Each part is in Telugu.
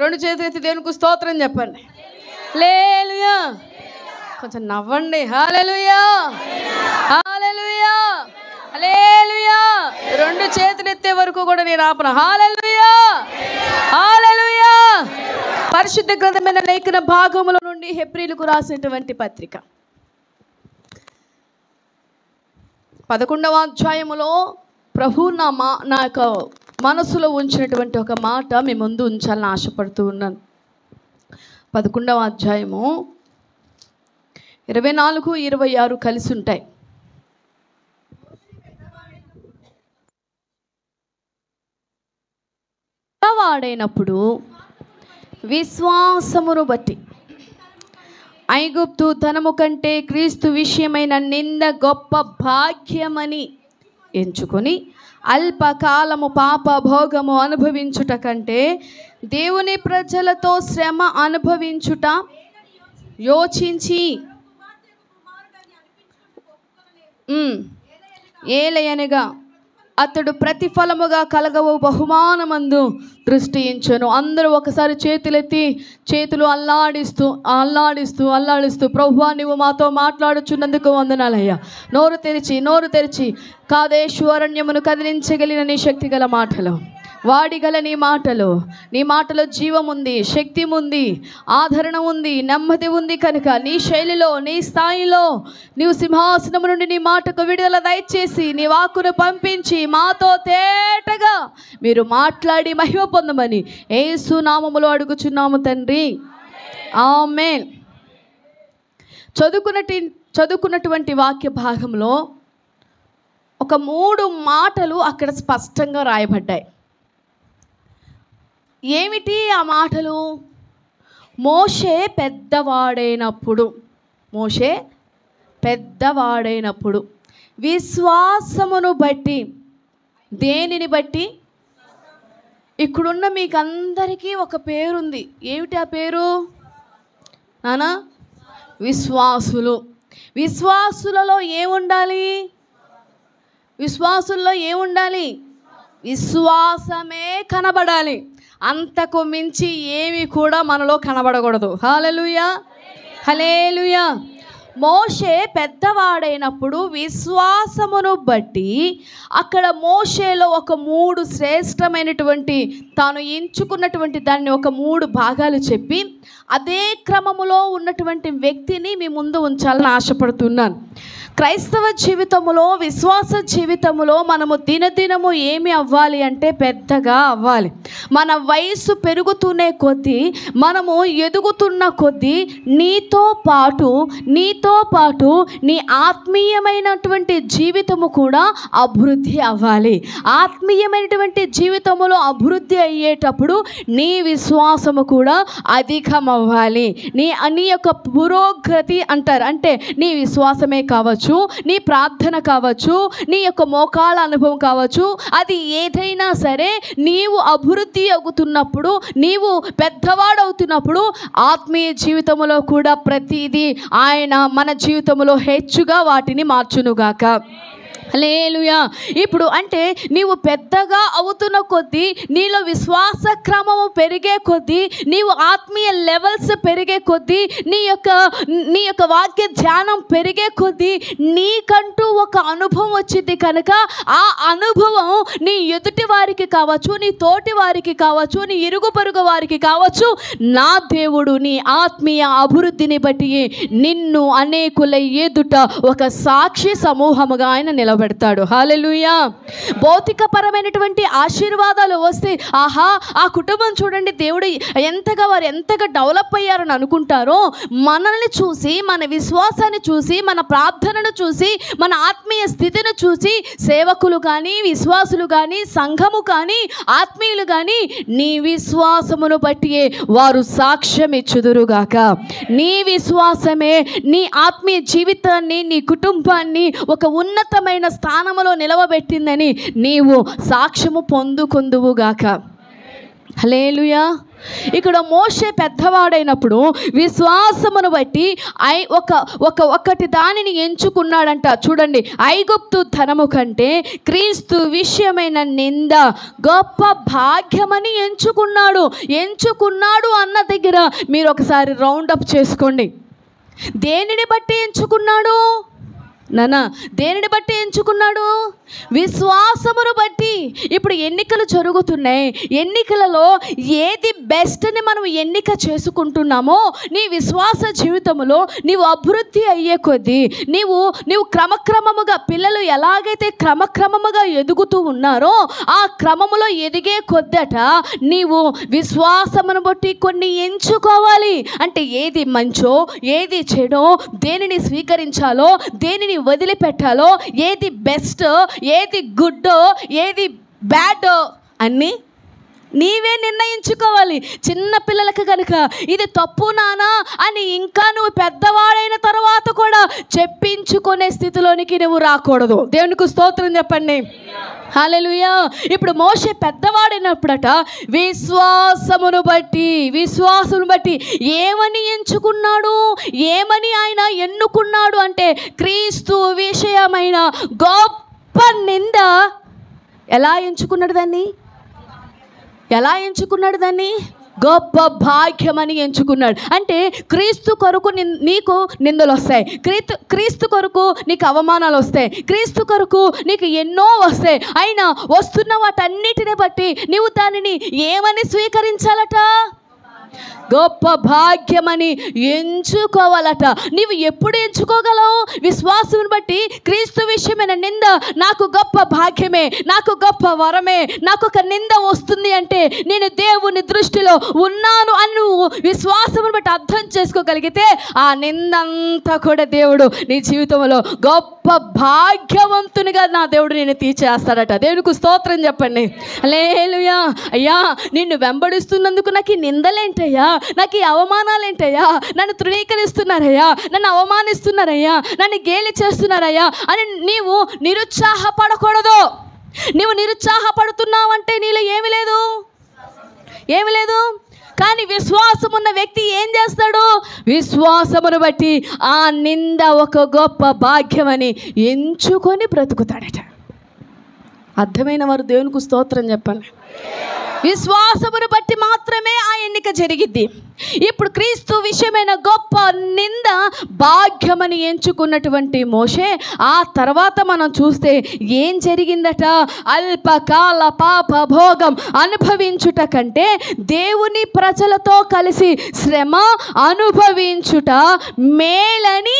రెండు చేతులు ఎత్తి దేవునికి స్తోత్రం చెప్పండి. హల్లెలూయా. కొంచెం నవ్వండి. హల్లెలూయా, హల్లెలూయా, హల్లెలూయా. రెండు చేతులు ఎత్తే వరకు కూడా నేను ఆపను. హల్లెలూయా, హల్లెలూయా. పరిశుద్ధ గ్రంథమైన లేఖన భాగముల నుండి హెబ్రీయులకు రాసినటువంటి పత్రిక 11వ అధ్యాయములో ప్రభు నా యొక్క మనసులో ఉంచినటువంటి ఒక మాట మీ ముందు ఉంచాలని ఆశపడుతూ ఉన్నాను. 11వ అధ్యాయము 24, 26 కలిసి ఉంటాయి. వాడైనప్పుడు విశ్వాసమును బట్టి ఐగుప్తు ధనము కంటే క్రీస్తు విషయమైన నింద గొప్ప భాగ్యమని ఎంచుకొని అల్పకాలము పాప భోగము అనుభవించుట కంటే దేవుని ప్రజలతో శ్రమ అనుభవించుట యోచించి ఏలయనగా అతడు ప్రతిఫలముగా కలగవు బహుమానమందు దృష్టి ఉంచెను. అందరూ ఒకసారి చేతులు అల్లాడిస్తూ ప్రభువా నీవు మాతో మాట్లాడుచున్నందుకు వందనాలయ్యా. నోరు తెరిచి కాదేశు అరణ్యమును కదిలించగలిగిన నీ శక్తి గల మాటలు, వాడిగల నీ మాటలో జీవం ఉంది, శక్తి ఉంది, ఆదరణ ఉంది, నెమ్మది ఉంది. కనుక నీ శైలిలో నీ స్థాయిలో నీవు సింహాసనము నుండి నీ మాటకు విడుదల దయచేసి నీ వాక్కును పంపించి మాతో తేటగా మీరు మాట్లాడి మహిమ పొందమని యేసు నామములో అడుగుచున్నాము తండ్రి, ఆమేన్. చదువుకున్నటువంటి వాక్య భాగంలో ఒక 3 మాటలు అక్కడ స్పష్టంగా రాయబడ్డాయి. ఏమిటి ఆ మాటలు? మోషే పెద్దవాడైనప్పుడు విశ్వాసమును బట్టి. దేనిని బట్టి? ఇక్కడున్న మీకు అందరికీ ఒక పేరుంది. ఏమిటి ఆ పేరు నానా? విశ్వాసులు. విశ్వాసులలో ఏముండాలి? విశ్వాసమే కనబడాలి. అంతకు మించి ఏమి కూడా మనలో కనబడకూడదు. హల్లెలూయా, హల్లెలూయా. మోషే పెద్దవాడైనప్పుడు విశ్వాసమును బట్టి అక్కడ మోషేలో ఒక 3 శ్రేష్టమైనటువంటి తాను ఎంచుకున్నటువంటి దాన్ని ఒక 3 భాగాలు చెప్పి అదే క్రమములో ఉన్నటువంటి వ్యక్తిని మీ ముందు ఉంచాలని ఆశపడుతున్నాను. క్రైస్తవ జీవితములో, విశ్వాస జీవితములో మనము దినదినము ఏమి అవ్వాలి అంటే పెద్దగా అవ్వాలి. మన వయసు పెరుగుతూనే కొద్దీ, మనము ఎదుగుతున్న కొద్దీ నీతో పాటు నీ ఆత్మీయమైనటువంటి జీవితము కూడా అభివృద్ధి అవ్వాలి. ఆత్మీయమైనటువంటి జీవితములో అభివృద్ధి అయ్యేటప్పుడు నీ విశ్వాసము కూడా అధికం అవ్వాలి. నీ యొక్క పురోగతి అంటారు. అంటే నీ విశ్వాసమే కావచ్చు, నీ ప్రార్థన కావచ్చు, నీ యొక్క మోకాళ్ళ అనుభవం కావచ్చు, అది ఏదైనా సరే నీవు అభివృద్ధి అవుతున్నప్పుడు, నీవు పెద్దవాడవుతున్నప్పుడు ఆత్మీయ జీవితంలో కూడా ప్రతిదీ ఆయన మన జీవితంలో హెచ్చుగా వాటిని మార్చునుగాక. హల్లెలూయా. ఇప్పుడు అంటే నీవు పెద్దగా అవుతున్న కొద్దీ, నీలో విశ్వాస క్రమము పెరిగే కొద్దీ, నీవు ఆత్మీయ లెవెల్స్ పెరిగే కొద్దీ, నీ యొక్క వాక్య ధ్యానం పెరిగే కొద్దీ నీకంటూ ఒక అనుభవం వచ్చింది. కనుక ఆ అనుభవం నీ ఎదుటి వారికి కావచ్చు, నీ తోటి వారికి కావచ్చు, నీ ఇరుగు పొరుగు వారికి కావచ్చు, నా దేవుడు నీ ఆత్మీయ అభివృద్ధిని బట్టి నిన్ను అనేకుల ఎదుట ఒక సాక్షి సమూహముగా ఆయన నిలబెడతాడు. హల్లెలూయా. భౌతికపరమైనటువంటి ఆశీర్వాదాలు వస్తే ఆహా ఆ కుటుంబం చూడండి దేవుడు వారు ఎంతగా డెవలప్ అయ్యారని అనుకుంటారో, మనల్ని చూసి, మన విశ్వాసాన్ని చూసి, మన ప్రార్థనను చూసి, మన ఆత్మీయ స్థితిని చూసి సేవకులు కానీ, విశ్వాసులు కానీ, సంఘము కానీ, ఆత్మీయులు కానీ నీ విశ్వాసమును బట్టి వారు సాక్ష్యం ఇచ్చుదురుగాక. నీ విశ్వాసమే నీ ఆత్మీయ జీవితాన్ని, నీ కుటుంబాన్ని ఒక ఉన్నతమైన స్థానములో నిలవబెట్టిందని నీవు సాక్ష్యము పొందుకుందువుగాక. హల్లెలూయా. ఇక్కడ మోషే పెద్దవాడైనప్పుడు విశ్వాసమును బట్టి ఒకటి దానిని ఎంచుకున్నాడంట. చూడండి, ఐగుప్తు ధనము కంటే క్రీస్తు విషయమైన నింద గొప్ప భాగ్యమని ఎంచుకున్నాడు అన్న దగ్గర మీరు ఒకసారి రౌండప్ చేసుకోండి. దేనిని బట్టి ఎంచుకున్నాడు నానా? దేనిని బట్టి ఎంచుకున్నాడు? విశ్వాసమును బట్టి. ఇప్పుడు ఎన్నికలు జరుగుతున్నాయి. ఎన్నికలలో ఏది బెస్ట్ అని మనం ఎన్నిక చేసుకుంటున్నామో, నీ విశ్వాస జీవితంలో నీవు అభివృద్ధి అయ్యే కొద్దీ నీవు క్రమక్రమముగా, పిల్లలు ఎలాగైతే క్రమక్రమముగా ఎదుగుతూ ఉన్నారో ఆ క్రమములో ఎదిగే కొద్దట నీవు విశ్వాసమును బట్టి కొన్ని ఎంచుకోవాలి. అంటే ఏది మంచో, ఏది చెడో, దేనిని స్వీకరించాలో, దేనిని వదిలిపెట్టాలో, ఏది బెస్ట్, ఏది గుడ్డో, ఏది బ్యాడో అన్నీ నీవే నిర్ణయించుకోవాలి. చిన్న పిల్లలకు కనుక ఇది తప్పు నానా అని ఇంకా నువ్వు పెద్దవాడైన తర్వాత కూడా చెప్పించుకునే స్థితిలోనికి నువ్వు రాకూడదు. దేవునికి స్తోత్రం చెప్పండి. హల్లెలూయా. ఇప్పుడు మోషే పెద్దవాడైనప్పుడట విశ్వాసమును బట్టి ఏమని ఎంచుకున్నాడు, ఏమని ఆయన ఎన్నుకున్నాడు అంటే క్రీస్తు విషయమైన గొప్ప నింద. ఎలా ఎంచుకున్నాడు దాన్ని? గొప్ప భాగ్యమని ఎంచుకున్నాడు. అంటే క్రీస్తు కొరకు నీకు నిందలు వస్తాయి, క్రీస్తు కొరకు నీకు అవమానాలు వస్తాయి, క్రీస్తు కొరకు నీకు ఎన్నో వస్తాయి. అయినా వస్తున్న వాటన్నిటిని బట్టి నీవు దానిని ఏమని స్వీకరించాలట? గొప్ప భాగ్యమని ఎంచుకోవాలట. నీవు ఎప్పుడు ఎంచుకోగలవు? విశ్వాసమును బట్టి క్రీస్తు విషయమైన నింద నాకు గొప్ప భాగ్యమే, నాకు గొప్ప వరమే, నాకు ఒక నింద వస్తుంది అంటే నేను దేవుని దృష్టిలో ఉన్నాను అని నువ్వు విశ్వాసమును బట్టి అర్థం చేసుకోగలిగితే ఆ నిందంతా కూడా దేవుడు నీ జీవితంలో గొప్ప భాగ్యవంతునిగా నా దేవుడు నేను తీర్చేస్తాడట. దేవునికి స్తోత్రం చెప్పండి. హల్లెలూయా. అయ్యా, నిన్ను వెంబడిస్తున్నందుకు నాకు ఈ నిందలేంటయ్యా, నాకు ఈ అవమానాలేంటయ్యా, నన్ను తృణీకరిస్తున్నారయ్యా, నన్ను అవమానిస్తున్నారయ్యా, నన్ను గేలి చేస్తున్నారయ్యా అని నీవు నిరుత్సాహపడకూడదు. నీవు నిరుత్సాహపడుతున్నావంటే నీలో ఏమి లేదు. కానీ విశ్వాసం ఉన్న వ్యక్తి ఏం చేస్తాడు? విశ్వాసమును బట్టి ఆ నింద ఒక గొప్ప భాగ్యమని ఎంచుకొని బ్రతుకుతాడట. అర్థమైన వారు దేవునికి స్తోత్రం చెప్పండి. విశ్వాసమును బట్టి మాత్రమే ఆ ఎన్నిక జరిగిద్ది. ఇప్పుడు క్రీస్తు విషయమైన గొప్ప నింద భాగ్యమని ఎంచుకున్నటువంటి మోషే ఆ తర్వాత మనం చూస్తే ఏం జరిగిందట? అల్పకాల పాప భోగం అనుభవించుట కంటే దేవుని ప్రజలతో కలిసి శ్రమ అనుభవించుట మేలని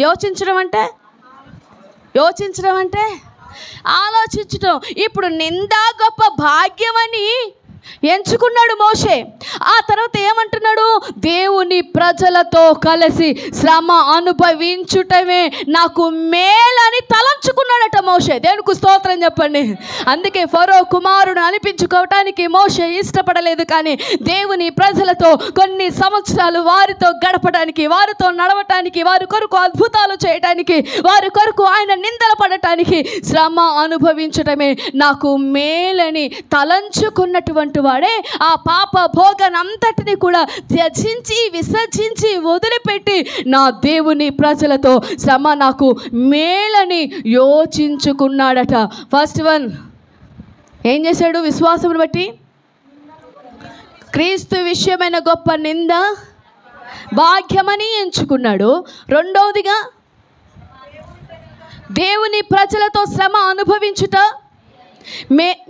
యోచించడం అంటే ఆలోచించటం. ఇప్పుడు నిందా గొప్ప భాగ్యమని ఎంచుకున్నాడు మోషే. ఆ తర్వాత ఏమంటున్నాడు? దేవుని ప్రజలతో కలిసి శ్రమ అనుభవించుటమే నాకు మేలని తలంచుకున్నాడట మోషే. దేవునికి స్తోత్రం చెప్పండి. అందుకే ఫరో కుమారుడు అనిపించుకోవటానికి మోషే ఇష్టపడలేదు. కానీ దేవుని ప్రజలతో కొన్ని సంవత్సరాలు వారితో గడపడానికి, వారితో నడవటానికి, వారి కొరకు అద్భుతాలు చేయటానికి, వారి కొరకు ఆయన నిందలు పడటానికి శ్రమ అనుభవించటమే నాకు మేలని తలంచుకున్నటువంటి వాడే ఆ పాప భోగనంతటిని కూడా త్యజించి, విసర్జించి, వదిలిపెట్టి నా దేవుని ప్రజలతో శ్రమ నాకు మేలని యోచించుకున్నాడట. ఫస్ట్ వన్ ఏం చేశాడు? విశ్వాసమును బట్టి క్రీస్తు విషయమైన గొప్ప నింద భాగ్యమని ఎంచుకున్నాడు. రెండవదిగా దేవుని ప్రజలతో శ్రమ అనుభవించుట.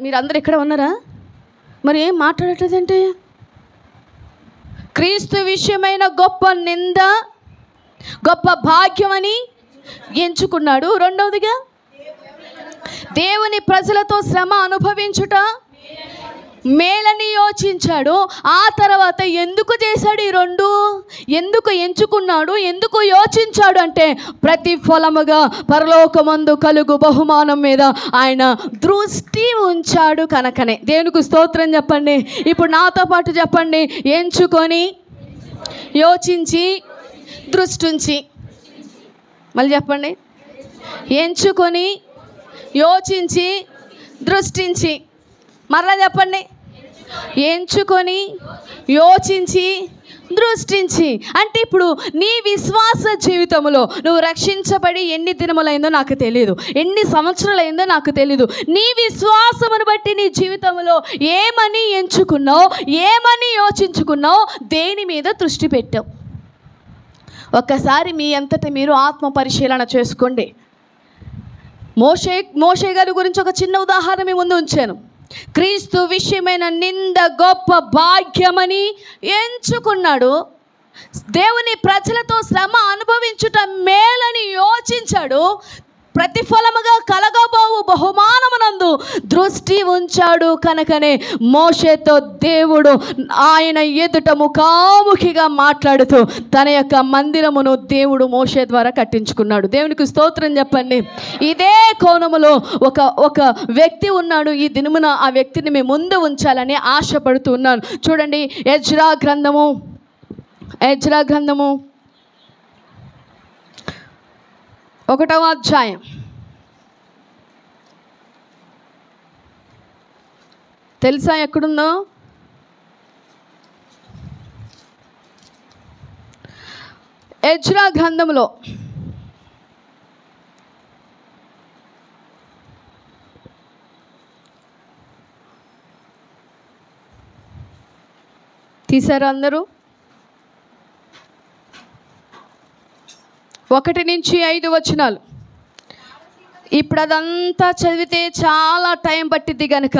మీరందరూ ఇక్కడ ఉన్నారా? మరి ఏం మాట్లాడట్లేదంటే క్రీస్తు విషయమైన గొప్ప నింద గొప్ప భాగ్యమని ఎంచుకున్నాడు. రెండవదిగా దేవుని ప్రజలతో శ్రమ అనుభవించుట మేలని యోచించాడు. ఆ తర్వాత ఎందుకు చేశాడు ఈ రెండు? ఎందుకు ఎంచుకున్నాడు, ఎందుకు యోచించాడు అంటే ప్రతిఫలముగా పరలోకమందు కలుగు బహుమానం మీద ఆయన దృష్టి ఉంచాడు కనుకనే. దేవునికి స్తోత్రం చెప్పండి. ఇప్పుడు నాతో పాటు చెప్పండి. ఎంచుకొని, యోచించి, దృష్టి ఉంచి. మళ్ళీ చెప్పండి. ఎంచుకొని, యోచించి, దృష్టించి. మరలా చెప్పండి. ఎంచుకొని, యోచించి, దృష్టించి. అంటే ఇప్పుడు నీ విశ్వాస జీవితంలో నువ్వు రక్షించబడి ఎన్ని దినములైందో నాకు తెలియదు, ఎన్ని సంవత్సరాలైందో నాకు తెలియదు. నీ విశ్వాసమును బట్టి నీ జీవితంలో ఏమని ఎంచుకున్నావు, ఏమని యోచించుకున్నావు, దేని మీద దృష్టి పెట్టావు? ఒక్కసారి మీ అంతటా మీరు ఆత్మ పరిశీలన చేసుకోండి. మోషే గారి గురించి ఒక చిన్న ఉదాహరణ మీ ముందు ఉంచాను. క్రీస్తు విషయమైన నింద గొప్ప భాగ్యమని ఎంచుకున్నాడు. దేవుని ప్రజలతో శ్రమ అనుభవించుట మేలని యోచించాడు. ప్రతిఫలముగా కలగబోవు బహుమానమునందు దృష్టి ఉంచాడు. కనుకనే మోషేతో దేవుడు ఆయన ఎదుట ముఖాముఖిగా మాట్లాడుతూ తన యొక్క మందిరమును దేవుడు మోషే ద్వారా కట్టించుకున్నాడు. దేవునికి స్తోత్రం చెప్పండి. ఇదే కోణములో ఒక వ్యక్తి ఉన్నాడు. ఈ దినమున ఆ వ్యక్తిని మేము ముందు ఉంచాలని ఆశపడుతూ ఉన్నాను. చూడండి, ఎజ్రా గ్రంథము 1వ అధ్యాయం. తెలుసా ఎక్కడుందో? ఎజ్రా గ్రంథంలో తీశారు అందరూ? 1 నుంచి 5 వచనాలు. ఇప్పుడు అదంతా చదివితే చాలా టైం పట్టిద్ది కనుక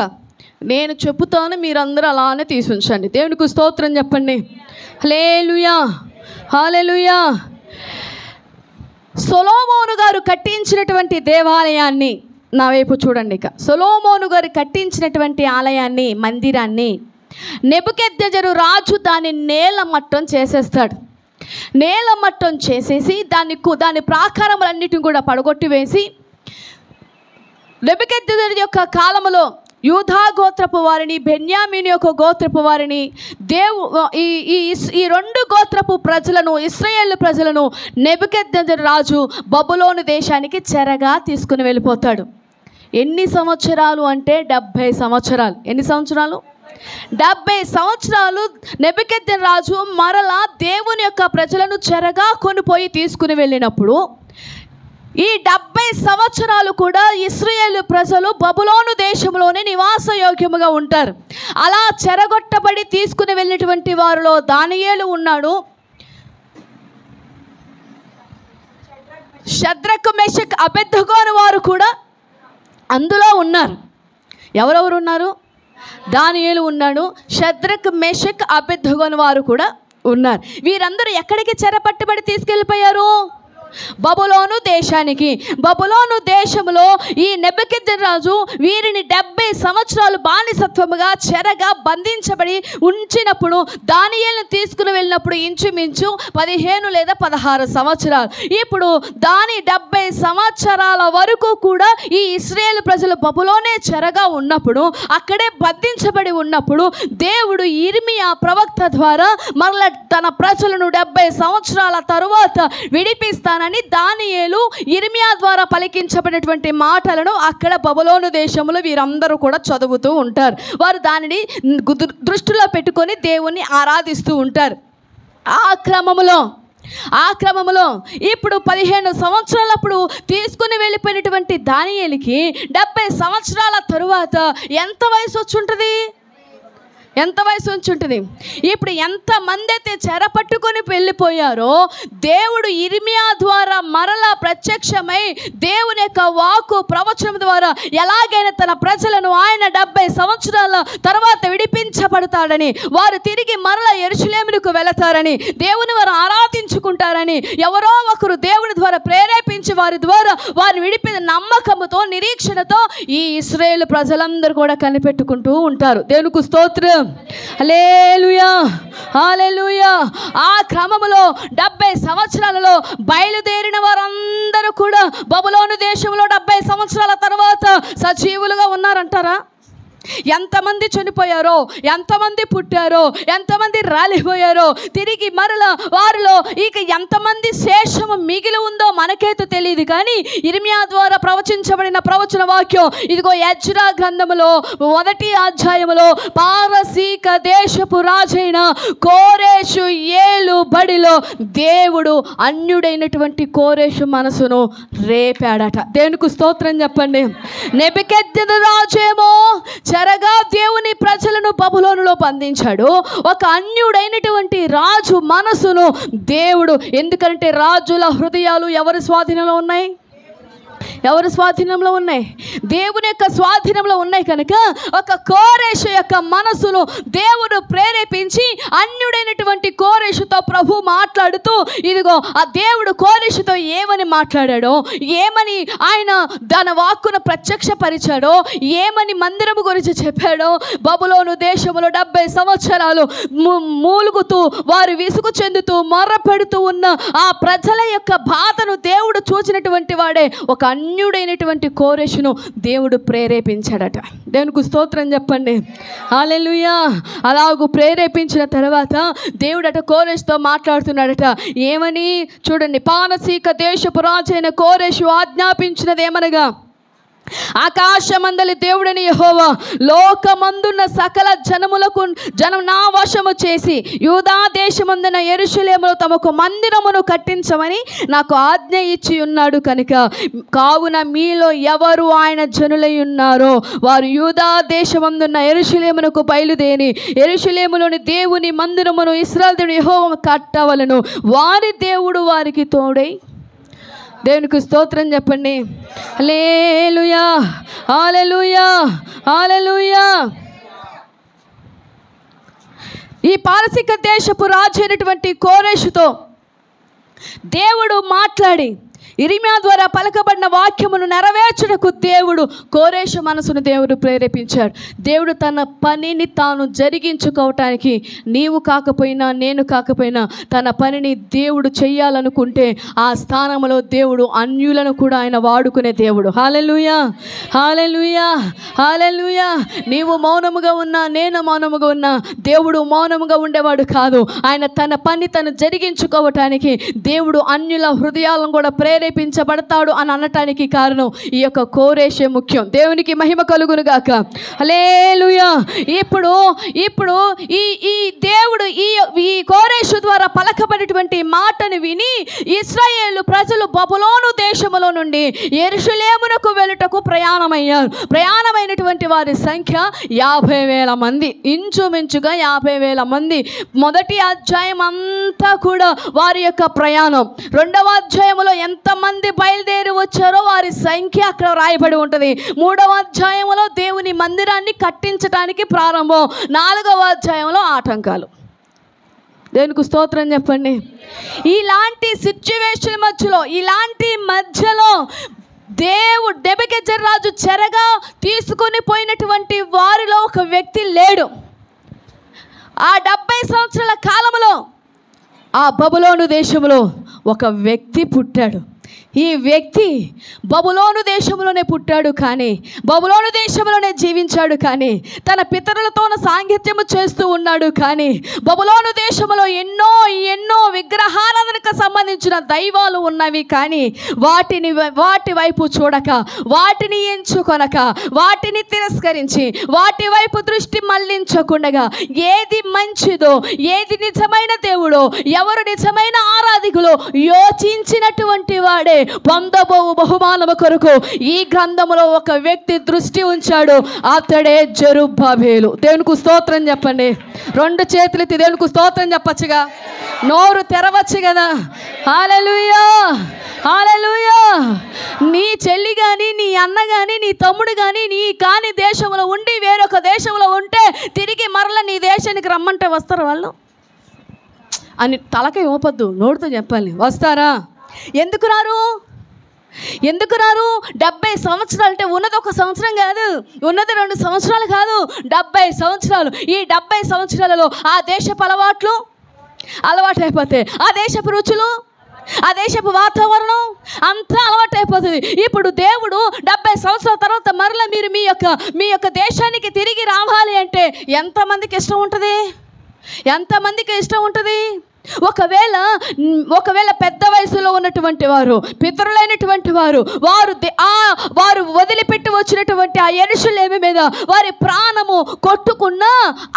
నేను చెప్పుతాను, మీరందరూ అలానే తీసుంచండి. దేవునికి స్తోత్రం చెప్పండి. హల్లెలూయా, హల్లెలూయా. సొలొమోను గారు కట్టించినటువంటి దేవాలయాన్ని నా వైపు చూడండి. ఇక సొలొమోను గారు కట్టించినటువంటి ఆలయాన్ని, మందిరాన్ని నెబుకద్నెజరు రాజు దాన్ని నేలమట్టం చేసేస్తాడు. నేలమట్టం చేసేసి దాని ప్రాకారములన్నిటిని కూడా పడగొట్టి వేసి, నెబుకద్నెజరు యొక్క కాలములో యూదా గోత్రపు వారిని, బెన్యామీను యొక్క గోత్రపు వారిని, ఈ 2 గోత్రపు ప్రజలను, ఇశ్రాయేలు ప్రజలను నెబుకద్నెజరు రాజు బబులోను దేశానికి చెరగా తీసుకుని వెళ్ళిపోతాడు. ఎన్ని సంవత్సరాలు అంటే 70 సంవత్సరాలు. ఎన్ని సంవత్సరాలు? 70 సంవత్సరాలు నెబుకద్నెజరు రాజు మరలా దేవుని యొక్క ప్రజలను చెరగా కొనిపోయి తీసుకుని వెళ్ళినప్పుడు ఈ 70 సంవత్సరాలు కూడా ఇశ్రాయేలు ప్రజలు బబులోను దేశంలోనే నివాసయోగ్యముగా ఉంటారు. అలా చెరగొట్టబడి తీసుకుని వెళ్ళినటువంటి వారిలో దానియేలు ఉన్నాడు. షద్రకు, మెషక్, అబేద్నెగో వారు కూడా అందులో ఉన్నారు. ఎవరెవరు ఉన్నారు? దానియేలు ఉన్నాడు, షద్రకు, మెషక్, అబేద్నెగో వారు కూడా ఉన్నారు. వీరందరూ ఎక్కడికి చెరపట్టబడి తీసుకెళ్ళిపోయారు? బబులోను దేశానికి. బబులోను దేశంలో ఈ నెబుకద్నెజరు రాజు వీరిని 70 సంవత్సరాలు బానిసత్వముగా చెరగా బంధించబడి ఉంచినప్పుడు దానియేలును తీసుకుని వెళ్ళినప్పుడు ఇంచుమించు 15 లేదా 16 సంవత్సరాలు. ఇప్పుడు 70 సంవత్సరాల వరకు కూడా ఈ ఇశ్రాయేలు ప్రజలు బబులోనే చెరగా ఉన్నప్పుడు, అక్కడే బంధించబడి ఉన్నప్పుడు దేవుడు యిర్మీయా ప్రవక్త ద్వారా మరల తన ప్రజలను 70 సంవత్సరాల తరువాత విడిపిస్తానని దానియేలు యిర్మీయా ద్వారా పలికించబడినటువంటి మాటలను అక్కడ బబులోను దేశంలో వీరందరూ కూడా చదువుతూ ఉంటారు. వారు దానిని దృష్టిలో పెట్టుకొని దేవుణ్ణి ఆరాధిస్తూ ఉంటారు. ఆ క్రమములో ఇప్పుడు 15 సంవత్సరాలప్పుడు తీసుకుని వెళ్ళిపోయినటువంటి దానియేలుకి 70 సంవత్సరాల తరువాత ఎంత వయసు వచ్చి ఉంటుంది? ఇప్పుడు ఎంతమంది అయితే చెర పట్టుకొని వెళ్ళిపోయారో దేవుడు యిర్మీయా ద్వారా మరలా ప్రత్యక్షమై దేవుని యొక్క వాక్కు ప్రవచనం ద్వారా ఎలాగైనా తన ప్రజలను ఆయన 70 సంవత్సరాల తర్వాత విడిపించబడతాడని, వారు తిరిగి మరలా యెరూషలేముకు వెళతారని, దేవుని వారు ఆరాధించుకుంటారని ఎవరో ఒకరు దేవుని ద్వారా ప్రేరేపించి వారి ద్వారా వారిని విడిపి నమ్మకంతో, నిరీక్షణతో ఈ ఇశ్రాయేలు ప్రజలందరూ కూడా కనిపెట్టుకుంటూ ఉంటారు. దేవునికి స్తోత్రం. హల్లెలూయా, హల్లెలూయా. ఆ క్రమములో 70 సంవత్సరాలలో బయలుదేరిన వారందరూ కూడా బబులోను దేశంలో 70 సంవత్సరాల తర్వాత సజీవులుగా ఉన్నారంటారా? ఎంతమంది చనిపోయారో, ఎంతమంది పుట్టారో, ఎంతమంది రాలిపోయారో, తిరిగి మరల వారిలో ఇక ఎంతమంది శేషము మిగిలి ఉందో మనకైతే తెలియదు. కానీ ఇర్మియా ద్వారా ప్రవచించబడిన ప్రవచన వాక్యం ఇదిగో ఎజ్రా గ్రంథములో 1వ అధ్యాయములో పారసీక దేశపు రాజైన కోరేషు ఏలుబడిలో దేవుడు అన్యుడైనటువంటి కోరేషు మనసును రేపాడట. దేవునికి స్తోత్రం చెప్పండి. నెబుకద్నెజరు రాజేమో చెరగా దేవుని ప్రజలను బబులోనులో బంధించాడు. ఒక అన్యుడైనటువంటి రాజు మనసును దేవుడు, ఎందుకంటే రాజుల హృదయాలు ఎవరి స్వాధీనంలో ఉన్నాయి? ఎవరి స్వాధీనంలో ఉన్నాయి? దేవుని యొక్క స్వాధీనంలో ఉన్నాయి. కనుక ఒక కోరేషు యొక్క మనసును దేవుడు ప్రేరేపించి అన్యుడైనటువంటి కోరేషుతో ప్రభు మాట్లాడుతూ ఇదిగో ఆ దేవుడు కోరేషుతో ఏమని మాట్లాడాడో, ఏమని ఆయన దాని వాక్కును ప్రత్యక్షపరిచాడో, ఏమని మందిరము గురించి చెప్పాడో, బబులోను దేశంలో 70 సంవత్సరాలు మూలుగుతూ వారు విసుగు చెందుతూ మొర్ర పెడుతూ ఉన్న ఆ ప్రజల యొక్క బాధను దేవుడు చూసినటువంటి వాడే ఒక అన్యుడైనటువంటి కోరేషును దేవుడు ప్రేరేపించాడట. దేవునికి స్తోత్రం చెప్పండి. హల్లెలూయా. అలాగూ ప్రేరేపించిన తర్వాత దేవుడట కోరేషుతో మాట్లాడుతున్నాడట. ఏమని చూడండి, పారసీక దేశపు రాజైన కోరేషు ఆజ్ఞాపించినది ఏమనగా, ఆకాశమందలి దేవుడని యెహోవా లోకమందున్న సకల జనం నా వశము చేసి యూదా దేశమందున యెరూషలేములో తమకు మందిరమును కట్టించమని నాకు ఆజ్ఞ ఇచ్చి ఉన్నాడు. కనుక కావున మీలో ఎవరు ఆయన జనులై ఉన్నారో వారు యూదా దేశమందున్న యెరూషలేమునకు బయలుదేరి యెరూషలేములోని దేవుని మందిరమును ఇశ్రాయేలు యెహోవా కట్టవలను. వారి దేవుడు వారికి తోడై. దేవునికి స్తోత్రం చెప్పండి. హల్లెలూయా, హల్లెలూయా, హల్లెలూయా. ఈ పారసీక దేశపు రాజు అయినటువంటి కోరేషుతో దేవుడు మాట్లాడి ఇర్మియా ద్వారా పలకబడిన వాక్యమును నెరవేర్చుటకు దేవుడు కోరేషు మనసును దేవుడు ప్రేరేపించాడు. దేవుడు తన పనిని తాను జరిగించుకోవటానికి నీవు కాకపోయినా నేను కాకపోయినా తన పనిని దేవుడు చెయ్యాలనుకుంటే ఆ స్థానంలో దేవుడు అన్యులను కూడా ఆయన వాడుకునే దేవుడు. హల్లెలూయా, హల్లెలూయా, హల్లెలూయా. నీవు మౌనముగా ఉన్నా, నేను మౌనముగా ఉన్నా, దేవుడు మౌనముగా ఉండేవాడు కాదు. ఆయన తన పని తను జరిగించుకోవటానికి దేవుడు అన్యుల హృదయాలను కూడా ప్రేరేపించబడతాడు అని అనటానికి కారణం ఈ యొక్క కోరేషే ముఖ్యం. దేవునికి మహిమ కలుగును గాక. హల్లెలూయా. ఇప్పుడు ఈ దేవుడు ఈ కోరేషు ద్వారా పలకబడినటువంటి మాటను విని ఇశ్రాయేలు ప్రజలు బబులోను దేశములో నుండి యెరూషలేమునకు వెళ్ళుటకు ప్రయాణమయ్యారు. ప్రయాణమైనటువంటి వారి సంఖ్య 50,000 మంది, ఇంచుమించుగా 50,000 మంది. 1వ అధ్యాయం అంతా కూడా వారి యొక్క ప్రయాణం. 2వ అధ్యాయంలో ఎంతమంది బయలుదేరి వచ్చారో వారి సంఖ్య అక్కడ రాయబడి ఉంటుంది. 3వ అధ్యాయంలో దేవుని మందిరాన్ని కట్టించడానికి ప్రారంభం. 4వ అధ్యాయంలో ఆటంకాలు. దేవునికి స్తోత్రం చెప్పండి. ఇలాంటి సిచ్యువేషన్ మధ్యలో దేవుడు నెబుకద్నెజరు రాజు చెరగా తీసుకొని పోయినటువంటి వారిలో ఒక వ్యక్తి లేడు. ఆ 70 సంవత్సరాల కాలంలో ఆ బబులోను దేశంలో ఒక వ్యక్తి పుట్టాడు. ఈ వ్యక్తి బబులోను దేశంలోనే పుట్టాడు, కానీ బబులోను దేశంలోనే జీవించాడు, కానీ తన పితరులతో సాంగత్యము చేస్తూ ఉన్నాడు. కానీ బబులోను దేశంలో ఎన్నో విగ్రహారాధనకు సంబంధించిన దైవాలు ఉన్నవి. కానీ వాటి వైపు చూడక, వాటిని ఎంచుకొనక, వాటిని తిరస్కరించి, వాటి వైపు దృష్టి మళ్లించకుండగా ఏది మంచిదో, ఏది నిజమైన దేవుడో, ఎవరు నిజమైన ఆరాధికులో యోచించినటువంటి వాడే పొందబోవు బహుమానము కొరకు ఈ గ్రంథములో ఒక వ్యక్తి దృష్టి ఉంచాడు. అతడే జెరుబ్బాబెలు. దేవునికి స్తోత్రం చెప్పండి. 2 చేతులెత్తి దేవునికి స్తోత్రం చెప్పచ్చుగా, నోరు తెరవచ్చు కదా. హల్లెలూయా, హల్లెలూయా. నీ చెల్లి కానీ, నీ అన్న కానీ, నీ తమ్ముడు కానీ నీ కాని దేశంలో ఉండి వేరొక దేశంలో ఉంటే తిరిగి మరల నీ దేశానికి రమ్మంటే వస్తారు వాళ్ళు అని తలకాయ ఊపొద్దు, నోటితో చెప్పాలి. వస్తారా? ఎందుకు రారు? 70 సంవత్సరాలు అంటే ఉన్నది 1 సంవత్సరం కాదు, ఉన్నది 2 సంవత్సరాలు కాదు, 70 సంవత్సరాలు. ఈ 70 సంవత్సరాలలో ఆ దేశపు అలవాట్లు అలవాటైపోతాయి, ఆ దేశపు రుచులు ఆ దేశపు వాతావరణం అంతా అలవాటు అయిపోతుంది. ఇప్పుడు దేవుడు 70 సంవత్సరాల తర్వాత మరలా మీరు మీ యొక్క దేశానికి తిరిగి రావాలి అంటే ఎంతమందికి ఇష్టం ఉంటుంది? ఎంతమందికి ఇష్టం ఉంటుంది? ఒకవేళ పెద్ద వయసులో ఉన్నటువంటి వారు, పితరులైనటువంటి వారు, వారు వదిలిపెట్టి వచ్చినటువంటి ఆ యెరూషలేము మీద వారి ప్రాణము కొట్టుకున్నా,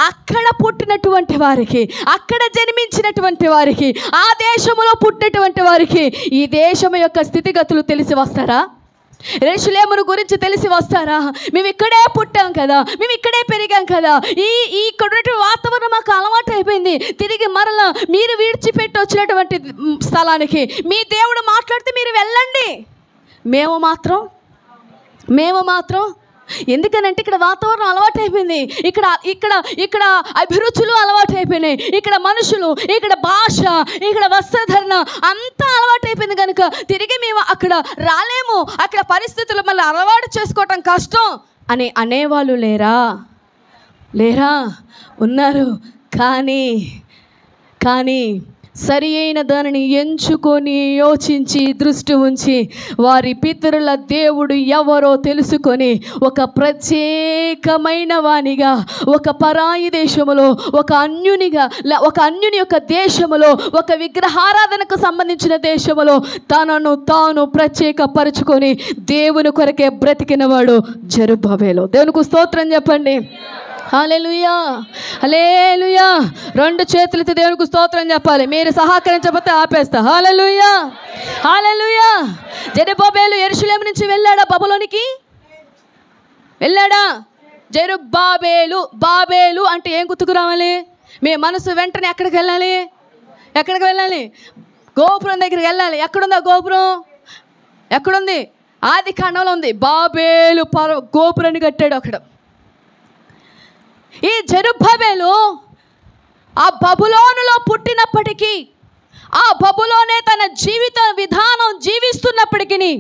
అక్కడ పుట్టినటువంటి వారికి, అక్కడ జన్మించినటువంటి వారికి, ఆ దేశంలో పుట్టినటువంటి వారికి ఈ దేశం యొక్క స్థితిగతులు తెలిసి వస్తారా? యెరూషలేమును గురించి తెలిసి వస్తారా? మేము ఇక్కడే పుట్టాం కదా, మేము ఇక్కడే పెరిగాం కదా, ఇక్కడ ఉన్నటువంటి వాతావరణం మాకు అలవాటు అయిపోయింది. తిరిగి మరలా మీరు విడిచిపెట్టి వచ్చినటువంటి స్థలానికి మీ దేవుడు మాట్లాడితే మీరు వెళ్ళండి. మేము మాత్రం ఎందుకనంటే ఇక్కడ వాతావరణం అలవాటు అయిపోయింది, ఇక్కడ అభిరుచులు అలవాటు అయిపోయినాయి, ఇక్కడ మనుషులు, ఇక్కడ భాష, ఇక్కడ వస్త్రధరణ అంతా అలవాటు అయిపోయింది కనుక తిరిగి మేము అక్కడ రాలేము, అక్కడ పరిస్థితులు మళ్ళీ అలవాటు చేసుకోవటం కష్టం అని అనేవాళ్ళు లేరా? ఉన్నారు. కానీ సరి అయిన దానిని ఎంచుకొని యోచించి దృష్టి ఉంచి వారి పితరుల దేవుడు ఎవరో తెలుసుకొని ఒక ప్రత్యేకమైన వానిగా, ఒక పరాయి దేశములో, ఒక అన్యుని యొక్క దేశములో, ఒక విగ్రహారాధనకు సంబంధించిన దేశములో తనను తాను ప్రత్యేకపరుచుకొని దేవుని కొరకే బ్రతికినవాడు జెరుబ్బాబెలు. దేవునికి స్తోత్రం చెప్పండి. హల్లెలూయా, హల్లెలూయా. 2 చేతులతో దేవునికి స్తోత్రం చెప్పాలి. మీరు సహకరించకపోతే ఆపేస్తా. హల్లెలూయా, హల్లెలూయా. జెరుబ్బాబెలు యెరూషలేము నుంచి వెళ్ళాడా? బబులోనికి వెళ్ళాడా? బాబేలు అంటే ఏం గుర్తుకు రావాలి? మీ మనసు వెంటనే ఎక్కడికి వెళ్ళాలి? గోపురం దగ్గరికి వెళ్ళాలి. ఎక్కడుందా గోపురం? ఎక్కడుంది? ఆది కాండంలో ఉంది. బాబేలు గోపురాన్ని కట్టాడు అక్కడ. ఈ జెరుబ్బాబెలు ఆ బబులోనులో పుట్టినప్పటికీ, ఆ బబులోనే తన జీవిత విధానం జీవిస్తున్నప్పటికీ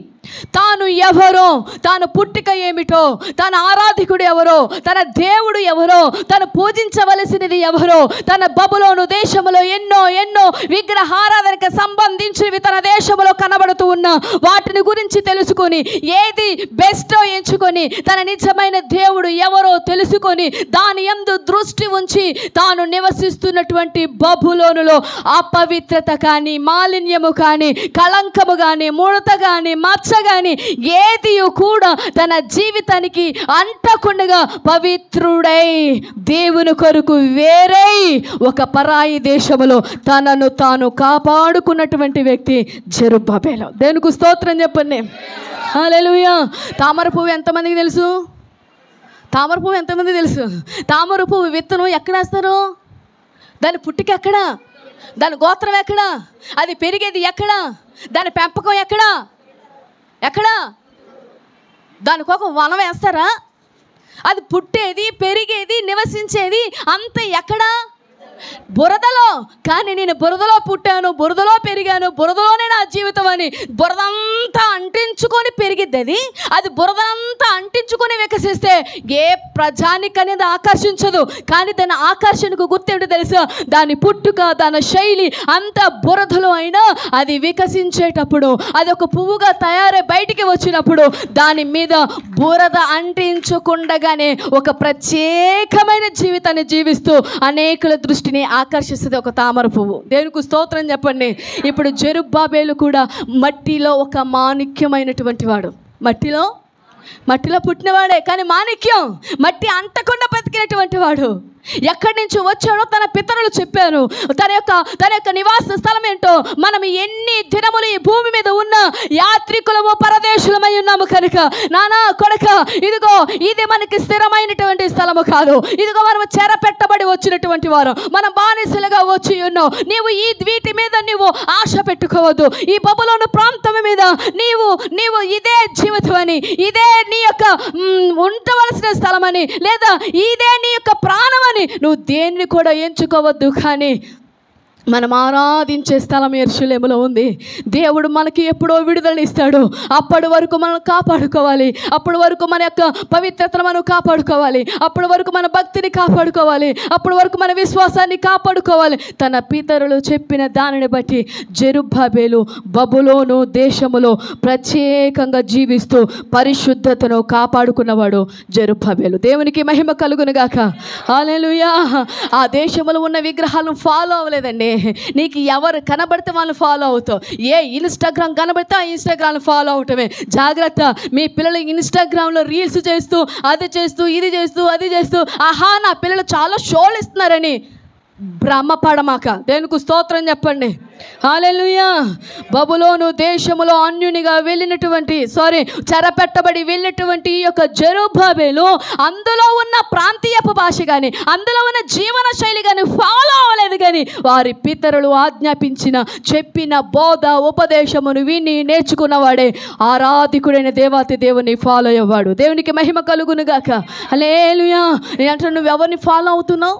తాను ఎవరో, తాను పుట్టిక ఏమిటో, తన ఆరాధికుడు ఎవరో, తన దేవుడు ఎవరో, తను పూజించవలసినది ఎవరో, తన బబులోను దేశంలో ఎన్నో విగ్రహారాధనకు సంబంధించినవి తన దేశంలో కనబడుతూ ఉన్న వాటిని గురించి తెలుసుకొని ఏది బెస్టో ఎంచుకొని తన నిజమైన దేవుడు ఎవరో తెలుసుకొని దాని యందు దృష్టి ఉంచి తాను నివసిస్తున్నటువంటి బబులోనులో అపవిత్రత కానీ, మాలిన్యము కానీ, కళంకము కానీ, ముడత కానీ, మచ్చ కానీ ఏది కూడా తన జీవితానికి అంటకుండా పవిత్రుడై దేవుని కొరకు వేరై ఒక పరాయి దేశములో తనను తాను కాపాడుకున్నటువంటి వ్యక్తి జెరుబ్బాబెలు. దేవునికి స్తోత్రం చెప్పండి. హల్లెలూయా. తామర పువ్వు ఎంతమందికి తెలుసు? తామర పువ్వు విత్తనం ఎక్కడ వేస్తారు? దాని పుట్టిక ఎక్కడ? దాని గోత్రం ఎక్కడ? అది పెరిగేది ఎక్కడ? దాని పెంపకం ఎక్కడ? దానికి ఒక వనం వేస్తారా? అది పుట్టేది, పెరిగేది, నివసించేది అంత ఎక్కడ? బురదలో. కానీ నేను బురదలో పుట్టాను, బురదలో పెరిగాను, బురదలోనే నా జీవితం అని బురదంతా అంటించుకొని పెరిగిద్ది. అది బురదంతా అంటించుకొని వికసిస్తే ఏ ప్రజానికి అనేది ఆకర్షించదు. కానీ దాని ఆకర్షణకు గుర్తేమిటో తెలుసా? దాని పుట్టుక, దాని శైలి అంత బురదలో అయినా అది వికసించేటప్పుడు, అది ఒక పువ్వుగా తయారై బయటికి వచ్చినప్పుడు దాని మీద బురద అంటించకుండగానే ఒక ప్రత్యేకమైన జీవితాన్ని జీవిస్తూ అనేకుల దృష్టిని ఆకర్షిస్తుంది ఒక తామర పువ్వు. దేవునికి స్తోత్రం చెప్పండి. ఇప్పుడు జెరుబ్బాబెలు కూడా మట్టిలో ఒక మాణిక్యమైనటువంటి వాడు. మట్టిలో పుట్టినవాడే, కానీ మాణిక్యం, మట్టి అంటకుండా బతికినటువంటి వాడు. ఎక్కడి నుంచి వచ్చాడో తన పితరులు చెప్పారు. తన యొక్క నివాస స్థలం ఏంటో, మనం ఎన్ని దినములు ఈ భూమి మీద ఉన్న యాత్రికులము, పరదేశులమై ఉన్నాము కనుక నానా కొడక, ఇదిగో ఇది మనకి స్థిరమైనటువంటి స్థలము కాదు. ఇదిగో మనం చెర పెట్టబడి వచ్చినటువంటి వారు, మనం బానిసలుగా వచ్చి ఉన్నాం. నీవు వీటి మీద నీవు ఆశ పెట్టుకోవద్దు. ఈ బబులోను ప్రాంతం మీద నీవు ఇదే జీవితం అని, ఇదే నీ యొక్క ఉండవలసిన స్థలం అని, లేదా ఇదే నీ యొక్క ప్రాణం అని నువ్వు దేన్ని కూడా ఎంచుకోవద్దు. కానీ మనం ఆరాధించే స్థలం యెరూషలేములో ఉంది. దేవుడు మనకి ఎప్పుడో విడుదలనిస్తాడు. అప్పటి వరకు మనం కాపాడుకోవాలి. అప్పటి వరకు మన యొక్క పవిత్రతను మనం కాపాడుకోవాలి. అప్పటి వరకు మన భక్తిని కాపాడుకోవాలి. అప్పటి వరకు మన విశ్వాసాన్ని కాపాడుకోవాలి. తన పితరులు చెప్పిన దానిని బట్టి జెరుబ్బాబెలు బబులోను దేశములో ప్రత్యేకంగా జీవిస్తూ పరిశుద్ధతను కాపాడుకున్నవాడు జెరుబ్బాబెలు. దేవునికి మహిమ కలుగును గాక. హల్లెలూయా. ఆ దేశంలో ఉన్న విగ్రహాలను ఫాలో అవ్వలేదండి. నీకు ఎవరు కనబడితే వాళ్ళు ఫాలో అవుతావు. ఏ ఇన్స్టాగ్రామ్ కనబడితే ఆ ఇన్స్టాగ్రామ్ ఫాలో అవటమే. జాగ్రత్త. మీ పిల్లలు ఇన్స్టాగ్రామ్లో రీల్స్ చేస్తూ అది చేస్తూ ఇది చేస్తూ అది చేస్తూ ఆహా నా పిల్లలు చాలా షోలు ఇస్తున్నారని భ్రమపడమాక. దేవునికి స్తోత్రం చెప్పండి. హల్లెలూయా. బబులోను దేశములో అన్యునిగా వెళ్ళినటువంటి చెరపెట్టబడి వెళ్ళినటువంటి ఈ యొక్క జెరుబ్బాబెలు అందులో ఉన్న ప్రాంతీయపు భాష కానీ అందులో ఉన్న జీవన శైలి కానీ ఫాలో అవ్వలేదు. కానీ వారి పితరులు ఆజ్ఞాపించిన చెప్పిన బోధ ఉపదేశమును విని నేర్చుకున్నవాడే ఆరాధికుడైన దేవాతి దేవుని ఫాలో అయ్యేవాడు. దేవునికి మహిమ కలుగును గాక. హల్లెలూయా. నేను అంటే నువ్వు ఎవరిని ఫాలో అవుతున్నావు?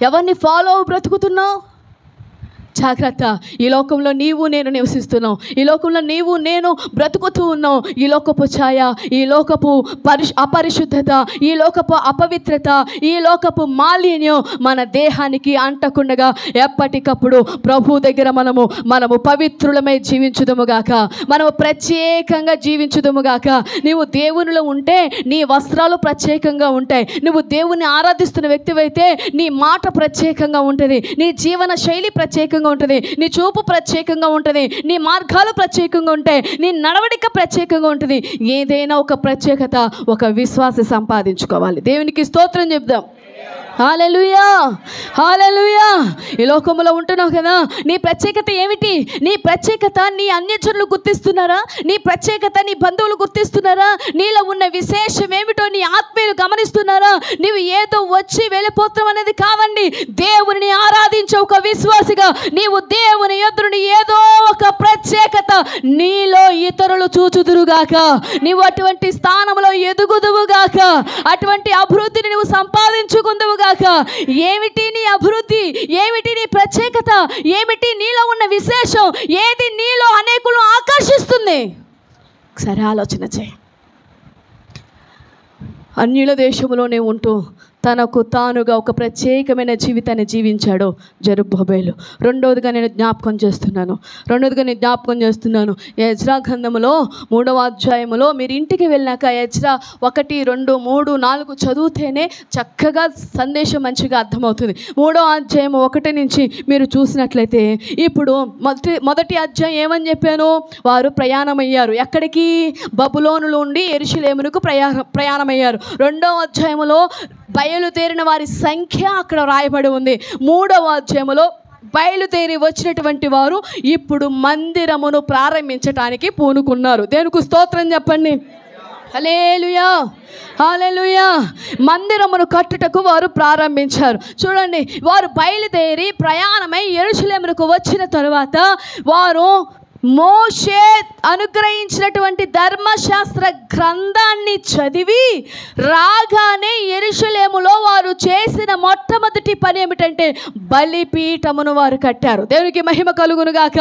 ఎవరిని ఫాలో బ్రతుకుతున్నావు? జాగ్రత్త. ఈ లోకంలో నీవు నేను నివసిస్తున్నావు. ఈ లోకంలో నీవు నేను బ్రతుకుతూ ఉన్నావు. ఈ లోకపు ఛాయ, ఈ లోకపు అపరిశుద్ధత, ఈ లోకపు అపవిత్రత, ఈ లోకపు మాలిన్యం మన దేహానికి అంటకుండగా ఎప్పటికప్పుడు ప్రభు దగ్గర మనము పవిత్రులమై జీవించుదుముగాక. మనము ప్రత్యేకంగా జీవించుదుముగాక. నీవు దేవునిలో ఉంటే నీ వస్త్రాలు ప్రత్యేకంగా ఉంటాయి. నువ్వు దేవుని ఆరాధిస్తున్న వ్యక్తివైతే నీ మాట ప్రత్యేకంగా ఉంటుంది. నీ జీవన శైలి ప్రత్యేకంగా ఉంటుంది. నీ చూపు ప్రత్యేకంగా ఉంటుంది. నీ మార్గాలు ప్రత్యేకంగా ఉంటాయి. నీ నడవడిక ప్రత్యేకంగా ఉంటుంది. ఏదైనా ఒక ప్రత్యేకత ఒక విశ్వాసి సంపాదించుకోవాలి. దేవునికి స్తోత్రం చెప్దాం. హల్లెలూయా. హల్లెలూయా. ఈ లోకంలో ఉంటున్నావు కదా. నీ ప్రత్యేకత ఏమిటి? నీ ప్రత్యేకత నీ అన్యజనులు గుర్తిస్తున్నారా? నీ ప్రత్యేకత నీ బంధువులు గుర్తిస్తున్నారా? నీలో ఉన్న విశేషం ఏమిటో నీ ఆత్మీయులు గమనిస్తున్నారా? నీవు ఏదో వచ్చి వెళ్ళిపోతాం అనేది కాదండి. దేవుని ఆరాధించే ఒక విశ్వాసిగా నీవు దేవుని ఎదురుని ఏదో ఒక ప్రత్యేకత నీలో ఇతరులు చూచుదురుగాక. నీవు అటువంటి స్థానంలో ఎదుగుదువుగాక. అటువంటి అభివృద్ధిని నువ్వు సంపాదించుకుందువుగాక. ఏమిటి నీ అభివృద్ధి? ఏమిటి నీ ప్రత్యేకత? ఏమిటి నీలో ఉన్న విశేషం? ఏది నీలో అనేకులను ఆకర్షిస్తుంది? ఒకసారి ఆలోచన చేయి. అన్యుల దేశంలోనే ఉంటూ తనకు తానుగా ఒక ప్రత్యేకమైన జీవితాన్ని జీవించాడు జెరుబ్బాబెలు. రెండవదిగా నేను జ్ఞాపకం చేస్తున్నాను ఎజ్రా గ్రంథములో 3వ అధ్యాయములో మీరు ఇంటికి వెళ్ళాక ఎజ్రా 1, 2, 3, 4 చదివితేనే చక్కగా సందేశం మంచిగా అర్థమవుతుంది. 3వ అధ్యాయం 1 నుంచి మీరు చూసినట్లయితే ఇప్పుడు మొదటి అధ్యాయం ఏమని చెప్పాను? వారు ప్రయాణమయ్యారు. ఎక్కడికి? బబులోను నుండి యెరూషలేమునకు ప్రయాణమయ్యారు. 2వ అధ్యాయంలో బయలుదేరిన వారి సంఖ్య అక్కడ రాయబడి ఉంది. 3వ అధ్యాయంలో బయలుదేరి వచ్చినటువంటి వారు ఇప్పుడు మందిరమును ప్రారంభించటానికి పూనుకున్నారు. దేవునికి స్తోత్రం చెప్పండి. హల్లెలూయా. హల్లెలూయా. మందిరమును కట్టుటకు వారు ప్రారంభించారు. చూడండి, వారు బయలుదేరి ప్రయాణమై యెరూషలేమునకు వచ్చిన తరువాత వారు మోషే అనుగ్రహించినటువంటి ధర్మశాస్త్ర గ్రంథాన్ని చదివి రాగానే యెరూషలేములో వారు చేసిన మొట్టమొదటి పని ఏమిటంటే బలిపీఠమును వారు కట్టారు. దేవునికి మహిమ కలుగును గాక.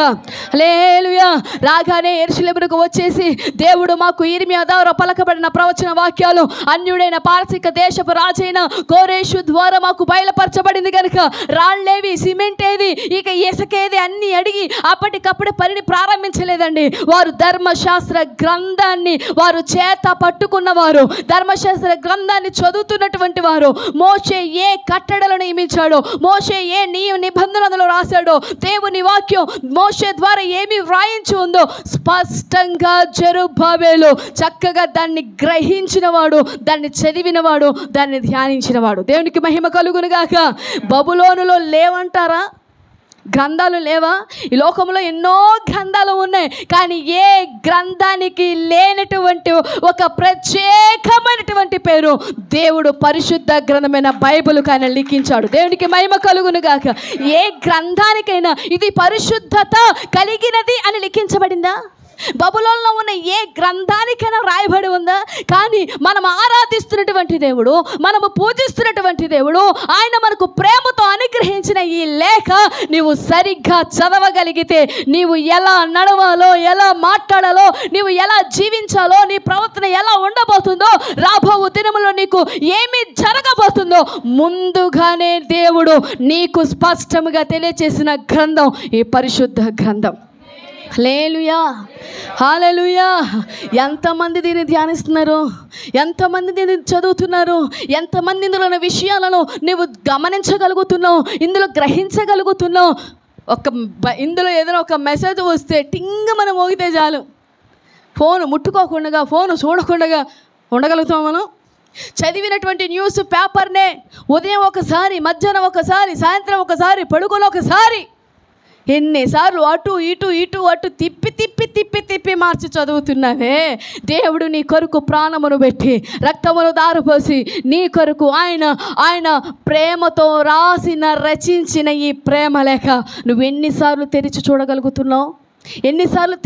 హల్లెలూయా. రాగానే యెరూషలేమునకు వచ్చేసి దేవుడు మాకు ఇర్మియా ద్వారా పలకబడిన ప్రవచన వాక్యాలు అన్యుడైన పారసీక దేశపు రాజైన కోరేషు ద్వారా మాకు బయలుపరచబడింది కనుక రాళ్ళేవి, సిమెంట్ ఏది, ఇక ఇసుకేది అన్ని అడిగి అప్పటికప్పుడే పనిని ప్రారంభించలేదండి. వారు ధర్మశాస్త్ర గ్రంథాన్ని వారు చేత పట్టుకున్నవారు. ధర్మశాస్త్ర గ్రంథాన్ని చదువుతున్నటువంటి వారు. మోషే ఏ కట్టడలు నియమించాడో, మోషే ఏ నిబంధనలు రాశాడో, దేవుని వాక్యం మోషే ద్వారా ఏమి వ్రాయించి ఉందో స్పష్టంగా జెరుబ్బాబెలు చక్కగా దాన్ని గ్రహించినవాడు, దాన్ని చదివినవాడు, దాన్ని ధ్యానించినవాడు. దేవునికి మహిమ కలుగును గాక. బబులోనులో లేవంటారా? గ్రంథాలు లేవా? ఈ లోకంలో ఎన్నో గ్రంథాలు ఉన్నాయి. కానీ ఏ గ్రంథానికి లేనటువంటి ఒక ప్రత్యేకమైనటువంటి పేరు దేవుడు పరిశుద్ధ గ్రంథమైన బైబిల్ కానీ లిఖించాడు. దేవునికి మహిమ కలుగును గాక. ఏ గ్రంథానికైనా ఇది పరిశుద్ధత కలిగినది అని లిఖించబడిందా? బబులోనులో ఉన్న ఏ గ్రంథానికైనా రాయబడి ఉందా? కానీ మనం ఆరాధిస్తున్నటువంటి దేవుడు, మనము పూజిస్తున్నటువంటి దేవుడు, ఆయన మనకు ప్రేమతో అనుగ్రహించిన ఈ లేఖ నీవు సరిగ్గా చదవగలిగితే నీవు ఎలా నడవాలో, ఎలా మాట్లాడాలో, నీవు ఎలా జీవించాలో, నీ ప్రవర్తన ఎలా ఉండబోతుందో, రాబో దినములో నీకు ఏమి జరగబోతుందో ముందుగానే దేవుడు నీకు స్పష్టంగా తెలియచేసిన గ్రంథం ఈ పరిశుద్ధ గ్రంథం. హల్లెలూయా, హల్లెలూయా. ఎంతమంది దీన్ని ధ్యానిస్తున్నారు, ఎంతమంది దీన్ని చదువుతున్నారు, ఎంతమంది ఇందులో ఉన్న విషయాలను నువ్వు గమనించగలుగుతున్నావు, ఇందులో గ్రహించగలుగుతున్నావు. ఇందులో ఏదైనా ఒక మెసేజ్ వస్తే టింగ్ మనం మోగితే చాలు, ఫోన్ ముట్టుకోకుండా, ఫోన్ చూడకుండా ఉండగలుగుతాం మనం. చదివినటువంటి న్యూస్ పేపర్నే ఉదయం ఒకసారి, మధ్యాహ్నం ఒకసారి, సాయంత్రం ఒకసారి, పడుకోలో ఒకసారి, ఎన్నిసార్లు అటు ఇటు ఇటు అటు తిప్పి తిప్పి తిప్పి తిప్పి మార్చి చదువుతున్నావే. దేవుడు నీ కొరకు ప్రాణమును పెట్టి రక్తమును దారపోసి నీ కొరకు ఆయన ప్రేమతో రచించిన ఈ ప్రేమ లేఖ నువ్వు ఎన్నిసార్లు తెరిచి చూడగలుగుతున్నావు, ఎన్నిసార్లు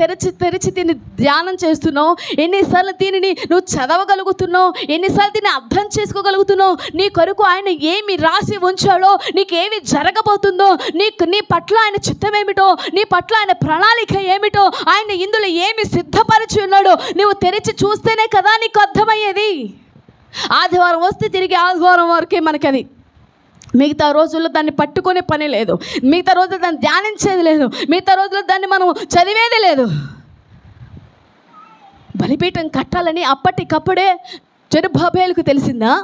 తెరిచి దీన్ని ధ్యానం చేస్తున్నావు, ఎన్నిసార్లు దీనిని నువ్వు చదవగలుగుతున్నావు, ఎన్నిసార్లు దీన్ని అర్థం చేసుకోగలుగుతున్నావు. నీ కొరకు ఆయన ఏమి రాసి ఉంచాడో, నీకేమి జరగబోతుందో, నీ పట్ల ఆయన చిత్తం ఏమిటో, నీ పట్ల ఆయన ప్రణాళిక ఏమిటో, ఆయన ఇందులో ఏమి సిద్ధపరిచి ఉన్నాడో నువ్వు తెరిచి చూస్తేనే కదా నీకు అర్థమయ్యేది. ఆదివారం వస్తే తిరిగి ఆదివారం వరకే మనకి అది, మిగతా రోజుల్లో దాన్ని పట్టుకునే పని లేదు, మిగతా రోజుల్లో దాన్ని ధ్యానించేది లేదు, మిగతా రోజుల్లో దాన్ని మనం చదివేది లేదు. బలిపీఠం కట్టాలని అప్పటికప్పుడే జెరుబ్బాబెలుకు తెలిసిందా?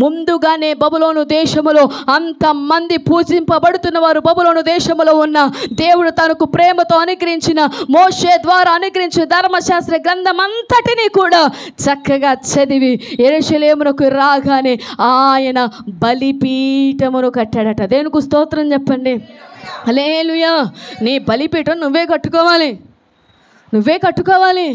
ముందుగానే బబులోను దేశములో అంతమంది పూజింపబడుతున్న వారు బబులోను దేశములో ఉన్న దేవుడు తనకు ప్రేమతో అనుగ్రహించిన, మోషే ద్వారా అనుగ్రహించిన ధర్మశాస్త్ర గ్రంథం అంతటినీ కూడా చక్కగా చదివి యెరూషలేమునకు రాగానే ఆయన బలిపీఠమును కట్టాడట. దేవునికి స్తోత్రం చెప్పండి. హల్లెలూయా. నీ బలిపీఠం నువ్వే కట్టుకోవాలి, నువ్వే కట్టుకోవాలి.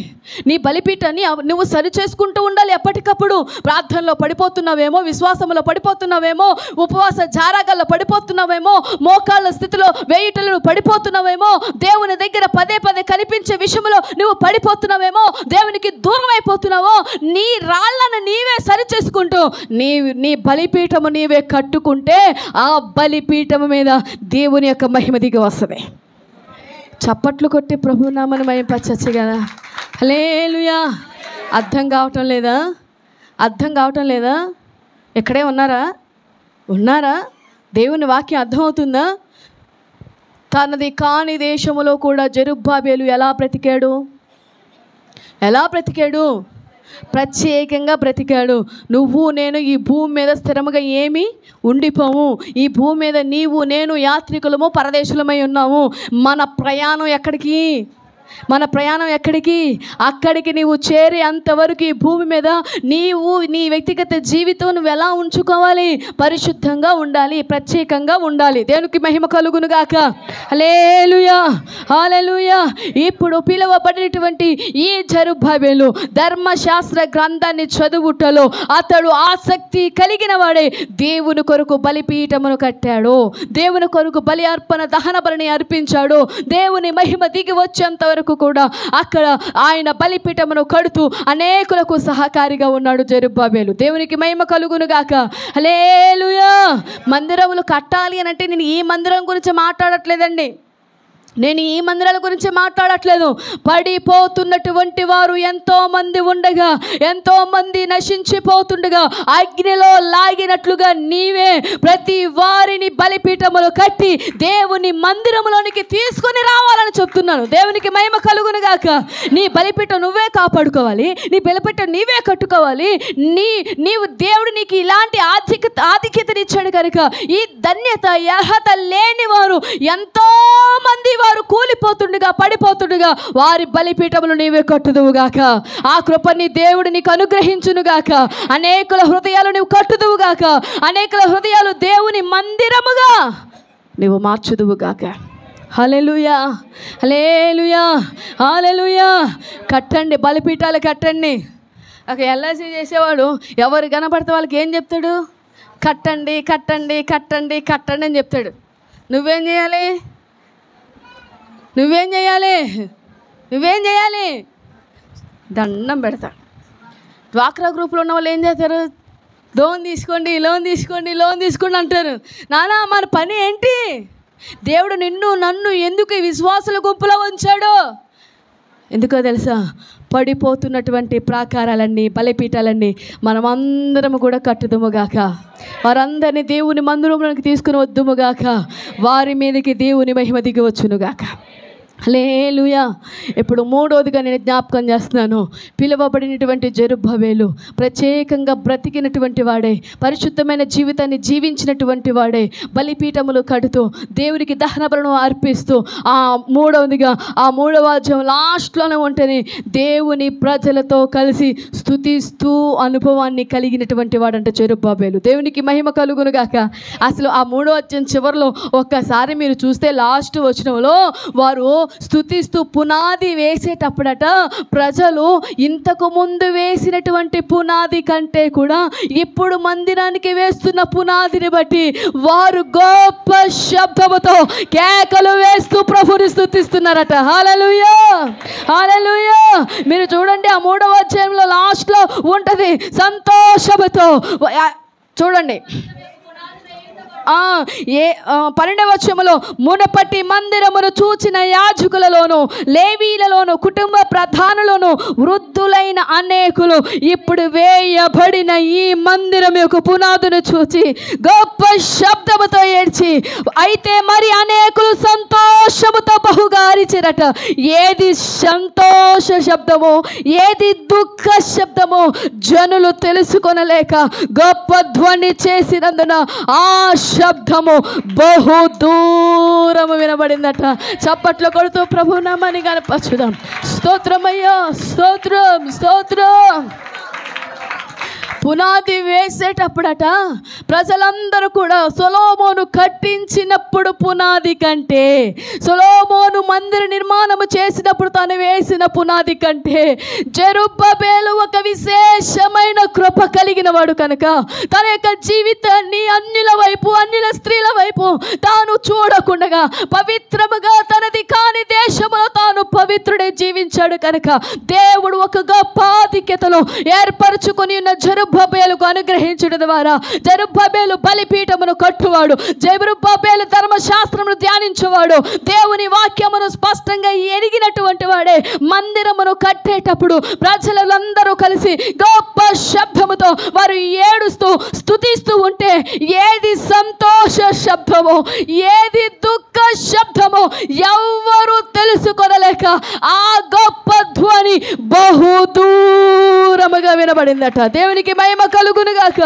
నీ బలిపీఠాన్ని నువ్వు సరి చేసుకుంటూ ఉండాలి. ఎప్పటికప్పుడు ప్రార్థనలో పడిపోతున్నావేమో, విశ్వాసంలో పడిపోతున్నావేమో, ఉపవాస జారాగాల్లో పడిపోతున్నావేమో, మోకాళ్ళ స్థితిలో వేయుటలో పడిపోతున్నావేమో, దేవుని దగ్గర పదే పదే కనిపించే విషయంలో నువ్వు పడిపోతున్నావేమో, దేవునికి దూరం అయిపోతున్నావో, నీ రాళ్ళను నీవే సరి చేసుకుంటూ నీ బలిపీఠము నీవే కట్టుకుంటే ఆ బలిపీఠము మీద దేవుని యొక్క మహిమ దిగి వస్తుంది. చప్పట్లు కొట్టి ప్రభునామని మహిమపరచచ్చు కదా. హల్లెలూయా. అర్థం కావటం లేదా? ఇక్కడే ఉన్నారా? దేవుని వాక్యం అర్థమవుతుందా? తనది కాని దేశములో కూడా జెరుబ్బాబెలు ఎలా బ్రతికాడు? ప్రత్యేకంగా బ్రతికాడు. నువ్వు నేను ఈ భూమి మీద స్థిరముగా ఏమి ఉండిపోము. ఈ భూమి మీద నీవు నేను యాత్రికులము, పరదేశులమై ఉన్నాము. మన ప్రయాణం ఎక్కడికి? అక్కడికి నీవు చేరే అంతవరకు ఈ భూమి మీద నీవు నీ వ్యక్తిగత జీవితం నువ్వు ఎలా ఉంచుకోవాలి? పరిశుద్ధంగా ఉండాలి, ప్రత్యేకంగా ఉండాలి. దేవునికి మహిమ కలుగును గాక. హల్లెలూయా, హల్లెలూయా. ఇప్పుడు పిలువబడినటువంటి ఈ జెరుబ్బాబెలు ధర్మశాస్త్ర గ్రంథాన్ని చదువుటలో అతడు ఆసక్తి కలిగిన వాడే దేవుని కొరకు బలిపీఠమును కట్టాడు, దేవుని కొరకు బలి అర్పణ దహన బలిని అర్పించాడు. దేవుని మహిమ దిగి వచ్చేంత వరకు కూడా అక్కడ ఆయన బలిపీఠమును కడుతూ అనేకులకు సహకారిగా ఉన్నాడు జెరుబ్బాబెలు. దేవునికి మహిమ కలుగును గాక. హల్లెలూయా. మందిరములు కట్టాలి అని అంటే నేను ఈ మందిరం గురించి మాట్లాడట్లేదండి, నేను ఈ మందిరాల గురించి మాట్లాడట్లేదు. పడిపోతున్నటువంటి వారు ఎంతోమంది ఉండగా, ఎంతోమంది నశించిపోతుండగా అగ్నిలో లాగినట్లుగా నీవే ప్రతి వారిని బలిపీఠములు కట్టి దేవుని మందిరములోనికి తీసుకొని రావాలని చెప్తున్నాను. దేవునికి మహిమ కలుగును గాక. నీ బలిపీఠం నువ్వే కాపాడుకోవాలి, నీ బలిపీఠం నీవే కట్టుకోవాలి. నీవు దేవుడు నీకు ఇలాంటి ఆధిక్యతనిచ్చాడు కనుక ఈ ధన్యత అర్హత లేని వారు ఎంతోమంది వారు కూలిపోతుండగా, పడిపోతుండగా వారి బలిపీఠములు నీవే కట్టుదువుగాక. ఆ కృపని దేవుడు నీకు అనుగ్రహించునుగాక. అనేకుల హృదయాలు నీవు కట్టుదువుగాక. అనేకుల హృదయాలు దేవుని మందిరముగా నీవు మార్చుదువుగాక. హల్లెలూయా, హల్లెలూయా, హల్లెలూయా. కట్టండి, బలిపీఠాలు కట్టండి. ఒక ఎల్ఐసి చేసేవాడు ఎవరు కనపడితే వాళ్ళకి ఏం చెప్తాడు? కట్టండి, కట్టండి, కట్టండి, కట్టండి అని చెప్తాడు. నువ్వేం చేయాలి? దండం పెడతా. డ్వాక్రా గ్రూప్లో ఉన్న వాళ్ళు ఏం చేస్తారు? లోన్ తీసుకోండి, లోన్ తీసుకోండి, లోన్ తీసుకోండి అంటారు. నానా మన పని ఏంటి? దేవుడు నిన్ను నన్ను ఎందుకు ఈ విశ్వాసుల గుంపులో ఉంచాడు? ఎందుకో తెలుసా? పడిపోతున్నటువంటి ప్రాకారాలన్నీ, బలిపీఠాలన్నీ మనమందరము కూడా కట్టుదుముగాక. వారందరినీ దేవుని మందిరంలోకి తీసుకుని వద్దుముగాక. వారి మీదకి దేవుని మహిమ దిగి వచ్చునుగాక. హల్లెలూయా. ఇప్పుడు మూడోదిగా నేను జ్ఞాపకం చేస్తున్నాను. పిలువబడినటువంటి జెరుబ్బవేలు ప్రత్యేకంగా బ్రతికినటువంటి వాడే, పరిశుద్ధమైన జీవితాన్ని జీవించినటువంటి వాడే, బలిపీఠములు కడుతూ దేవునికి దహన బలులను అర్పిస్తూ మూడవదిగా మూడవ అధ్యాయం లాస్ట్లోనే ఉంటుంది, దేవుని ప్రజలతో కలిసి స్తుతిస్తూ అనుభవాన్ని కలిగినటువంటి వాడంట జెరుబ్బవేలు. దేవునికి మహిమ కలుగునుగాక. అసలు ఆ మూడవ అధ్యాయం చివరిలో ఒక్కసారి మీరు చూస్తే లాస్ట్ వచనంలో వారు స్తుతిస్తూ పునాది వేసేటప్పుడట ప్రజలు ఇంతకు ముందు వేసినటువంటి పునాది కంటే కూడా ఇప్పుడు మందిరానికి వేస్తున్న పునాదిని బట్టి వారు గొప్ప శబ్దముతో కేకలు వేస్తూ ప్రభుని స్తుతిస్తున్నారట. హల్లెలూయా, హల్లెలూయా. మీరు చూడండి, ఆ మూడవ అధ్యాయంలో లాస్ట్లో ఉంటుంది సంతోషముతో. చూడండి 12వ వచనములో, మునపటి మందిరమును చూచిన యాజకులలోను లేవీలలోను కుటుంబ ప్రధానులను వృద్ధులైన అనేకులు ఇప్పుడు వేయబడిన ఈ మందిరం యొక్క పునాదును చూచి గొప్ప శబ్దముతో ఏడ్చి, అయితే మరి అనేకులు సంతోషముతో బహుగా అరిచిరట. ఏది సంతోష శబ్దమో ఏది దుఃఖ శబ్దమో జనులు తెలుసుకొనలేక గొప్ప ధ్వని చేసినందున ఆ శబ్దము బహు దూరము వినబడిందట. చప్పట్లు కొడుతూ ప్రభు నామాన్ని కనపరచుదాం. స్తోత్రమయ్యా, స్తోత్రం, స్తోత్రం. పునాది వేసేటప్పుడట ప్రజలందరూ కూడా సొలొమోను కట్టించినప్పుడు పునాది కంటే, సొలొమోను మందిర నిర్మాణము చేసినప్పుడు తను వేసిన పునాది కంటే జెరుబ్బవేలు ఒక విశేషమైన కృప కలిగిన వాడు కనుక తన యొక్క జీవితాన్ని అన్యుల వైపు, అన్యుల స్త్రీల వైపు తాను చూడకుండా పవిత్రముగా తనది కాని దేశములో తాను పవిత్రుడే జీవించాడు కనుక దేవుడు ఒక గొప్ప ఆధిక్యతను ఏర్పరచుకొని ఉన్న జెరుబ్బవేలుకు అనుగ్రహించడం ద్వారా జెరుబ్బవేలు బలిపీఠమును కట్టువాడు, జెరుబ్బవేలు ధర్మశాస్త్రమును ధ్యానించేవాడు, దేవుని వాక్యమును స్పష్టంగా ఎరిగినటువంటి వాడే మందిరమును కట్టేటప్పుడు ప్రజలందరూ కలిసి గొప్ప శబ్దముతో వారు ఏడుస్తూ స్తుతిస్తూ ఉంటే ఏది సంతోష శబ్దమో ఏది దుఃఖ శబ్దమో ఎవ్వరూ తెలుసుకొనలేక ఆ గొప్ప ధ్వని బహు దూరముగా వినబడిందట. దేవునికి మహిమ కలుగునుగాక.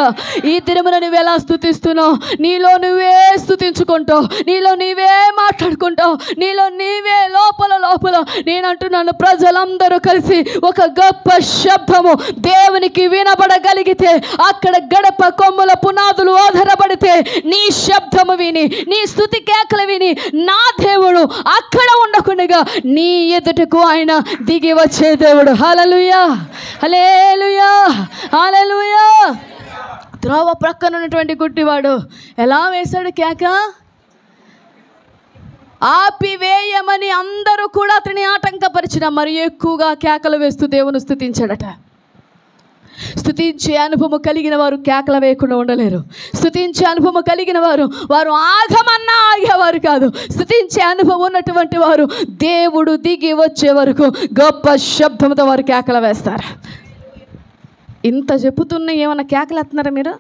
ఈ దినమున నువ్వు ఎలా స్తుతిస్తున్నావు? నీలో నువ్వే స్తుతించుకుంటావు, నీలో నీవే మాట్లాడుకుంటావు, నీలో నీవే లోపల లోపల. నేను అంటున్నాను, ప్రజలందరూ కలిసి ఒక గొప్ప శబ్దము దేవునికి వినబడగలిగితే, అక్కడ గడప కొమ్ముల పునాదులు ఆధారపడితే నీ శబ్దము విని, నీ స్తుతి కేకలు విని నా దేవుడు అక్కడ ఉండకుండా నీ ఎదుటకు ఆయన దిగి వచ్చే దేవుడు. హల్లెలూయా, హల్లెలూయా, హల్లెలూయా. త్రోవ ప్రక్కన ఉన్నటువంటి గుడ్డివాడు ఎలా వేశాడు కేక? ఆపివేయమని అందరూ కూడా అతని ఆటంకపరిచిన మరి ఎక్కువగా కేకలు వేస్తూ దేవుని స్తుతించాడట. స్తుతించే అనుభవం కలిగిన వారు కేకలు వేయకుండా ఉండలేరు. స్తుతించే అనుభవం కలిగిన వారు ఆగమన్నా ఆగేవారు కాదు. స్తుతించే అనుభవం ఉన్నటువంటి వారు దేవుడు దిగి వచ్చే వరకు గొప్ప శబ్దంతో వారు కేకలు వేస్తారు. ఇంత చెప్పుతున్నా ఏమన్నా కేకలు ఎత్తున్నారా మీరు?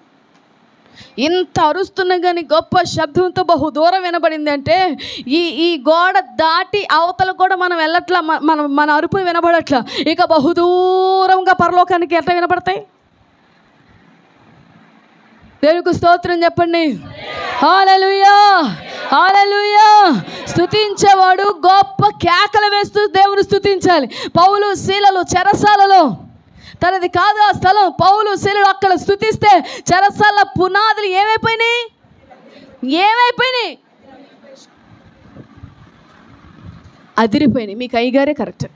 ఇంత అరుస్తున్నా కానీ గొప్ప శబ్దంతో బహు దూరం వినబడింది అంటే ఈ గోడ దాటి అవతల కూడా మనం వెళ్ళట్లా, మన అరుపులు వినబడట్లా. ఇక బహుదూరంగా పరలోకానికి ఎట్లా వినపడతాయి? దేవునికి స్తోత్రం చెప్పండి. హల్లెలూయా, హల్లెలూయా. స్తుతించేవాడు గొప్ప కేకలు వేస్తూ దేవుని స్తుతించాలి. పౌలు శీలలు చెరసాలలో, తనది కాదు ఆ స్థలం, పౌలు శీలలు అక్కడ స్తుతిస్తే చెరసాల పునాదులు ఏమైపోయినాయి? అదిరిపోయినాయి. మీకు అయ్యగారే కరెక్ట్.